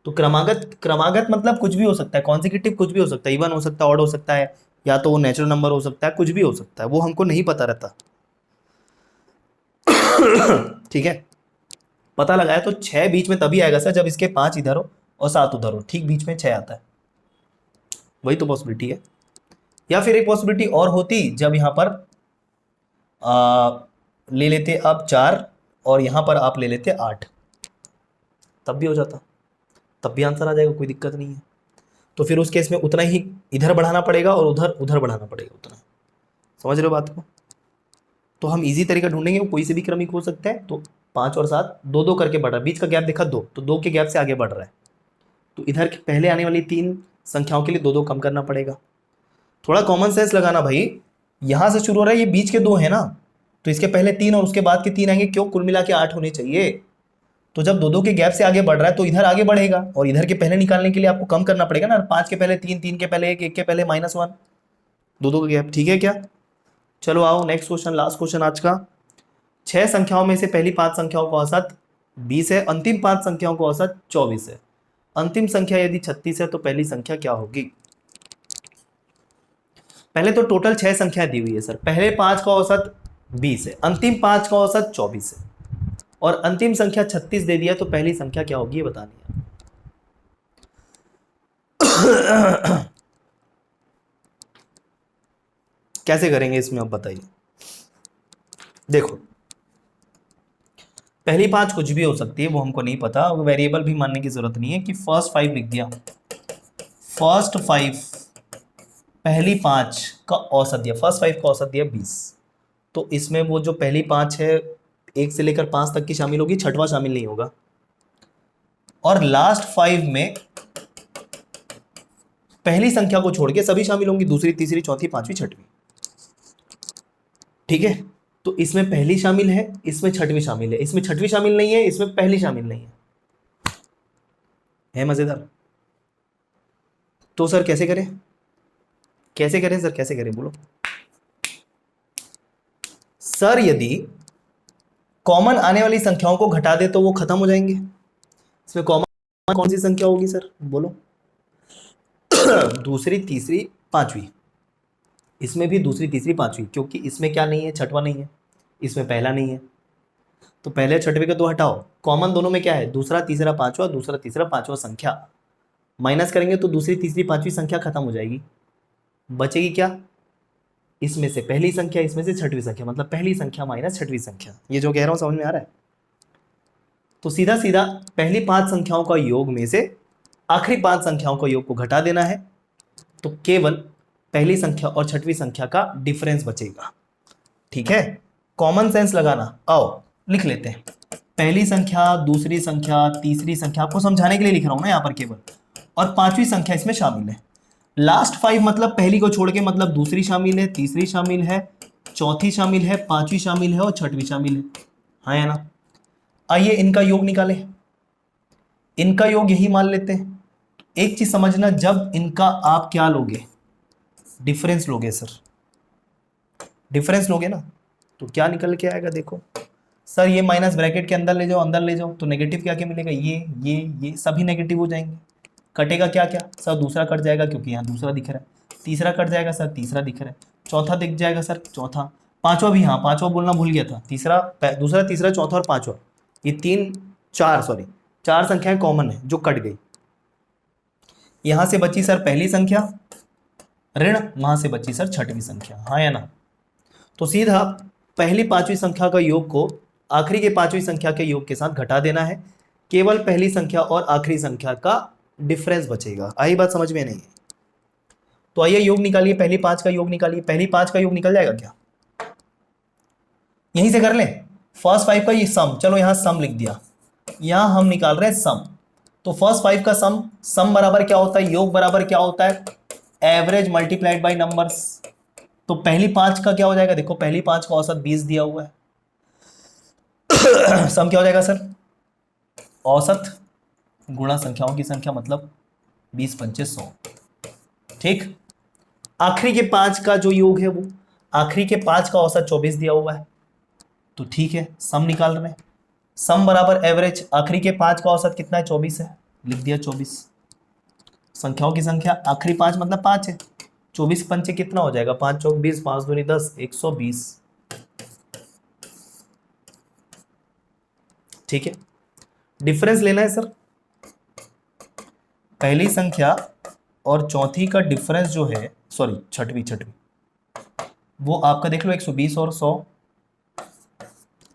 तो क्रमागत मतलब कुछ भी हो सकता है, कॉन्सिक्यूटिव कुछ भी हो सकता है, इवन हो सकता है, ऑड हो सकता है, या तो वो नेचुरल नंबर हो सकता है, कुछ भी हो सकता है, वो हमको नहीं पता रहता। ठीक है, पता लगाया तो 6 बीच में तभी आएगा सर जब इसके 5 इधर हो और 7 उधर हो, ठीक बीच में 6 आता है, वही तो पॉसिबिलिटी है। या फिर एक पॉसिबिलिटी और होती, जब यहाँ पर ले लेते आप 4 और यहाँ पर आप ले लेते 8, तब भी हो जाता, तब भी आंसर आ जाएगा, कोई दिक्कत नहीं है। तो फिर उस केस में उतना ही इधर बढ़ाना पड़ेगा और उधर उधर बढ़ाना पड़ेगा उतना, समझ रहे हो बात को। तो हम इजी तरीका ढूंढेंगे, कोई से भी क्रमिक हो सकता है। तो 5 और 7 दो दो करके बढ़ रहा है, बीच का गैप देखा 2, तो 2 के गैप से आगे बढ़ रहा है, तो इधर पहले आने वाली 3 संख्याओं के लिए 2 2 कम करना पड़ेगा। थोड़ा कॉमन सेंस लगाना भाई, यहां से शुरू हो रहा है, ये बीच के 2 है ना, तो इसके पहले 3 और उसके बाद के 3 आएंगे, क्यों, कुल मिला के 8 होने चाहिए। तो जब 2 2 के गैप से आगे बढ़ रहा है तो इधर आगे बढ़ेगा, और इधर के पहले निकालने के लिए आपको कम करना पड़ेगा ना, 5 के पहले 3, 3 के पहले 1, 1 के पहले -1, 2 2 का गैप, ठीक है क्या। चलो आओ नेक्स्ट क्वेश्चन, लास्ट क्वेश्चन आज का। 6 संख्याओं में से पहली 5 संख्याओं का औसत 20 है, अंतिम 5 संख्याओं का औसत 24 है, अंतिम संख्या यदि 36 है तो पहली संख्या क्या होगी। पहले तो टोटल 6 संख्या दी हुई है सर। पहले 5 का औसत 20 है, अंतिम 5 का औसत 24 है, और अंतिम संख्या 36 दे दिया, तो पहली संख्या क्या होगी ये बतानी है। कैसे करेंगे इसमें अब बताइए। देखो, पहली 5 कुछ भी हो सकती है, वो हमको नहीं पता, वेरिएबल भी मानने की जरूरत नहीं है कि फर्स्ट 5 लिख दिया। फर्स्ट 5, पहली 5 का औसत दिया, फर्स्ट 5 का औसत दिया 20, तो इसमें वो जो पहली 5 है 1 से लेकर 5 तक की शामिल होगी, छठवां शामिल नहीं होगा। और लास्ट 5 में पहली संख्या को छोड़ के सभी शामिल होंगी, दूसरी, तीसरी, चौथी, पांचवी, छठवीं। ठीक है, तो इसमें पहली शामिल है, इसमें छठवीं शामिल है, इसमें छठवीं शामिल नहीं है, इसमें पहली शामिल नहीं है मजेदार। तो सर कैसे करें, कैसे करें सर, कैसे करें बोलो सर। यदि कॉमन आने वाली संख्याओं को घटा दे तो वो खत्म हो जाएंगे। इसमें कॉमन कौन सी संख्या होगी सर बोलो। दूसरी, तीसरी, पांचवी। इसमें भी दूसरी, तीसरी, पांचवी, क्योंकि इसमें क्या नहीं है, छठवां नहीं है, इसमें पहला नहीं है, तो पहले छठवे का तो हटाओ। कॉमन दोनों में क्या है, दूसरा, तीसरा, पांचवा, दूसरा, तीसरा, पांचवा संख्या। माइनस करेंगे तो दूसरी, तीसरी, पांचवी संख्या खत्म हो जाएगी। बचेगी क्या, इसमें से पहली संख्या, इसमें से छठवीं संख्या, मतलब पहली संख्या माइनस छठवीं संख्या। ये जो कह रहा हूं समझ में आ रहा है। तो सीधा सीधा पहली 5 संख्याओं का योग में से आखिरी 5 संख्याओं का योग को घटा देना है, तो केवल पहली संख्या और छठवीं संख्या का डिफरेंस बचेगा। ठीक है, कॉमन सेंस लगाना। आओ लिख लेते हैं, पहली संख्या, दूसरी संख्या, तीसरी संख्या, आपको समझाने के लिए लिख रहा हूं ना यहाँ पर केवल, और पांचवी संख्या इसमें शामिल है। लास्ट 5 मतलब पहली को छोड़ के, मतलब दूसरी शामिल है, तीसरी शामिल है, चौथी शामिल है, पांचवी शामिल है और छठवीं शामिल है। हाँ या ना। आइए इनका योग निकालें। इनका योग यही मान लेते हैं। एक चीज समझना, जब इनका आप क्या लोगे, डिफरेंस लोगे सर, डिफरेंस लोगे ना, तो क्या निकल के आएगा देखो सर। ये माइनस ब्रैकेट के अंदर ले जाओ, अंदर ले जाओ, तो नेगेटिव क्या क्या मिलेगा, ये सभी नेगेटिव हो जाएंगे। कटेगा क्या क्या सर, दूसरा कट जाएगा क्योंकि यहाँ दूसरा दिख रहा है, तीसरा कट जाएगा सर, तीसरा दिख रहा है, चौथा दिख जाएगा सर, चौथा, पांचवा भी, हाँ पांचवा बोलना भूल गया था, तीसरा, दूसरा, तीसरा, चौथा और पांचवा, ये 4 संख्याएं कॉमन है जो कट गई। यहां से बची सर पहली संख्या ऋण, वहां से बची सर छठवीं संख्या। हाँ या ना। तो सीधा पहली 5वीं संख्या का योग को आखिरी के 5वीं संख्या के योग के साथ घटा देना है, केवल पहली संख्या और आखिरी संख्या का डिफरेंस बचेगा। आई बात समझ में नहीं है। तो आइए योग निकालिए, पहली 5 का योग निकालिए। पहली 5 का योग निकल जाएगा क्या, यहीं से कर लें। फर्स्ट 5 का ये सम, चलो यहां सम लिख दिया, यहां हम निकाल रहे हैं सम। तो फर्स्ट 5 का सम बराबर क्या होता है, योग बराबर क्या होता है, एवरेज मल्टीप्लाइड बाई नंबर्स। तो पहली 5 का क्या हो जाएगा, देखो पहली 5 का औसत 20 दिया हुआ है। सम क्या हो जाएगा सर, औसत गुणा संख्याओं की संख्या, मतलब 20 पंचे 100। ठीक, आखिरी के 5 का जो योग है, वो आखिरी के 5 का औसत 24 दिया हुआ है, तो ठीक है सम निकाल रहे हैं। सम बराबर एवरेज, आखिरी के 5 का औसत कितना है, 24 है, लिख दिया 24। संख्याओं की संख्या आखिरी 5 मतलब 5 है, 24 पंचे कितना हो जाएगा, 5 चौक 20, 5 दूनी 10, 120। ठीक है, डिफरेंस लेना है सर। पहली संख्या और चौथी का डिफरेंस जो है, सॉरी छठवीं, वो आपका देख लो 120 और 100।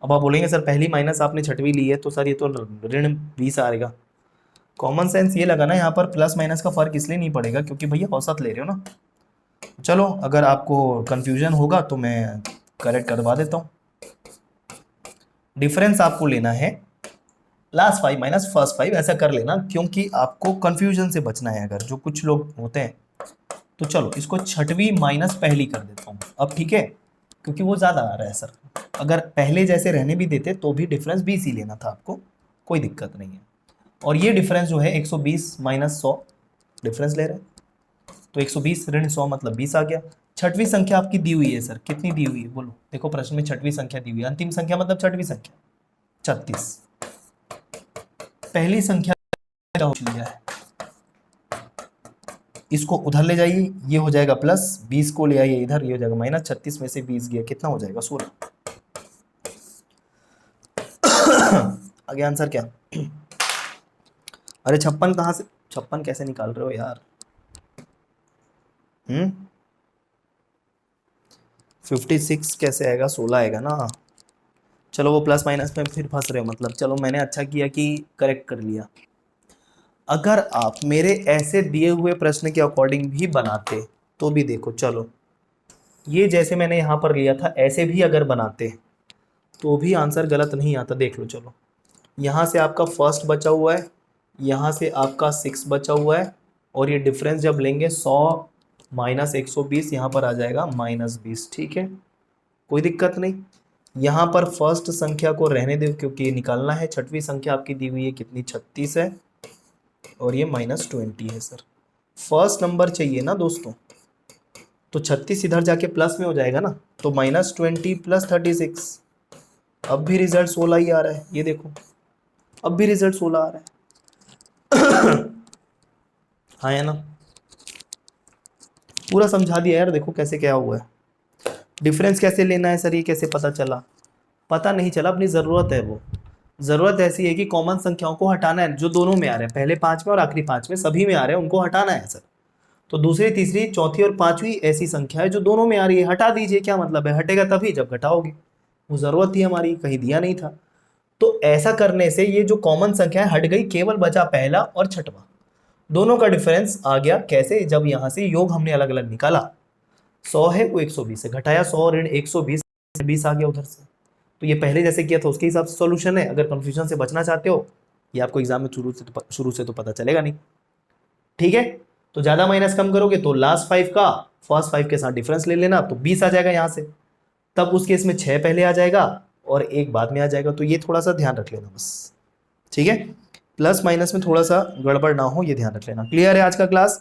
अब आप बोलेंगे सर पहली माइनस आपने छठवीं ली है, तो सर ये तो ऋण 20 आएगा। कॉमन सेंस ये लगा ना, यहाँ पर प्लस माइनस का फर्क इसलिए नहीं पड़ेगा क्योंकि भैया औसत ले रहे हो ना। चलो अगर आपको कंफ्यूजन होगा तो मैं करेक्ट करवा देता हूँ। डिफरेंस आपको लेना है लास्ट 5 माइनस फर्स्ट 5, ऐसा कर लेना क्योंकि आपको कंफ्यूजन से बचना है। अगर जो कुछ लोग होते हैं, तो चलो इसको छठवीं माइनस पहली कर देता हूँ अब, ठीक है, क्योंकि वो ज़्यादा आ रहा है सर। अगर पहले जैसे रहने भी देते तो भी डिफरेंस 20 ही लेना था आपको, कोई दिक्कत नहीं है। और ये डिफरेंस जो है 120 माइनस 100 डिफरेंस ले रहे हैं, तो 120 ऋण 100 मतलब 20 आ गया। छठवीं संख्या आपकी दी हुई है सर, कितनी दी हुई है बोलो, देखो प्रश्न में छठवीं संख्या दी हुई है, अंतिम संख्या मतलब छठवीं संख्या 36। पहली संख्या पूछ लिया है, इसको उधर ले जाइए, ये हो जाएगा प्लस, 20 को ले आइए इधर, ये हो जाएगा माइनस, 36 में से 20 गया, कितना हो जाएगा 16। आगे आंसर क्या? अरे 56 कहाँ से, 56 कैसे निकाल रहे हो यार? 56 कैसे आएगा, 16 आएगा ना। चलो वो प्लस माइनस में फिर फंस रहे हो मतलब, चलो मैंने अच्छा किया कि करेक्ट कर लिया। अगर आप मेरे ऐसे दिए हुए प्रश्न के अकॉर्डिंग भी बनाते तो भी देखो, चलो ये जैसे मैंने यहाँ पर लिया था ऐसे भी अगर बनाते तो भी आंसर गलत नहीं आता। देख लो, चलो यहाँ से आपका फर्स्ट बचा हुआ है, यहाँ से आपका 6 बचा हुआ है, और ये डिफरेंस जब लेंगे 100 माइनस 120, यहाँ पर आ जाएगा -20। ठीक है, कोई दिक्कत नहीं। यहाँ पर फर्स्ट संख्या को रहने दो क्योंकि ये निकालना है। छठवीं संख्या आपकी दी हुई है कितनी, 36 है, और ये -20 है। सर फर्स्ट नंबर चाहिए ना दोस्तों, तो 36 इधर जाके प्लस में हो जाएगा ना, तो -20 प्लस 36। अब भी रिजल्ट 16 ही आ रहा है, ये देखो अब भी रिजल्ट 16 आ रहा है। हाँ है ना, पूरा समझा दिया यार, देखो कैसे क्या हुआ है। डिफरेंस कैसे लेना है सर, ये कैसे पता चला? पता नहीं चला, अपनी ज़रूरत है वो। ज़रूरत ऐसी है कि कॉमन संख्याओं को हटाना है जो दोनों में आ रहे हैं, पहले 5 में और आखिरी 5 में, सभी में आ रहे हैं, उनको हटाना है सर। तो दूसरी, तीसरी, चौथी और पांचवी ऐसी संख्या है जो दोनों में आ रही है, हटा दीजिए। क्या मतलब है, हटेगा तभी जब घटाओगे। वो ज़रूरत थी हमारी, कहीं दिया नहीं था। तो ऐसा करने से ये जो कॉमन संख्या है हट गई, केवल बचा पहला और छठवां। दोनों का डिफरेंस आ गया कैसे, जब यहाँ से योग हमने अलग अलग निकाला। 100 है वो 120 से घटाया, 100 ऋण 120, 20 आ गया उधर से। तो ये पहले जैसे किया था उसके हिसाब से सॉल्यूशन है। अगर कंफ्यूजन से बचना चाहते हो, ये आपको एग्जाम में शुरू से तो पता चलेगा नहीं। ठीक है, तो ज़्यादा माइनस कम करोगे तो लास्ट 5 का फर्स्ट 5 के साथ डिफरेंस ले लेना, तो 20 आ जाएगा यहाँ से। तब उस केस में 6 पहले आ जाएगा और 1 बाद में आ जाएगा। तो ये थोड़ा सा ध्यान रख लेना बस। ठीक है, प्लस माइनस में थोड़ा सा गड़बड़ ना हो, ये ध्यान रख लेना। क्लियर है आज का क्लास?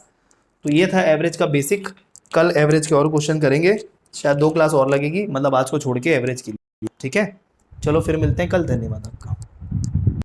तो ये था एवरेज का बेसिक। कल एवरेज के और क्वेश्चन करेंगे, शायद 2 क्लास और लगेगी, मतलब आज को छोड़ के एवरेज के लिए। ठीक है, चलो फिर मिलते हैं कल। धन्यवाद आपका।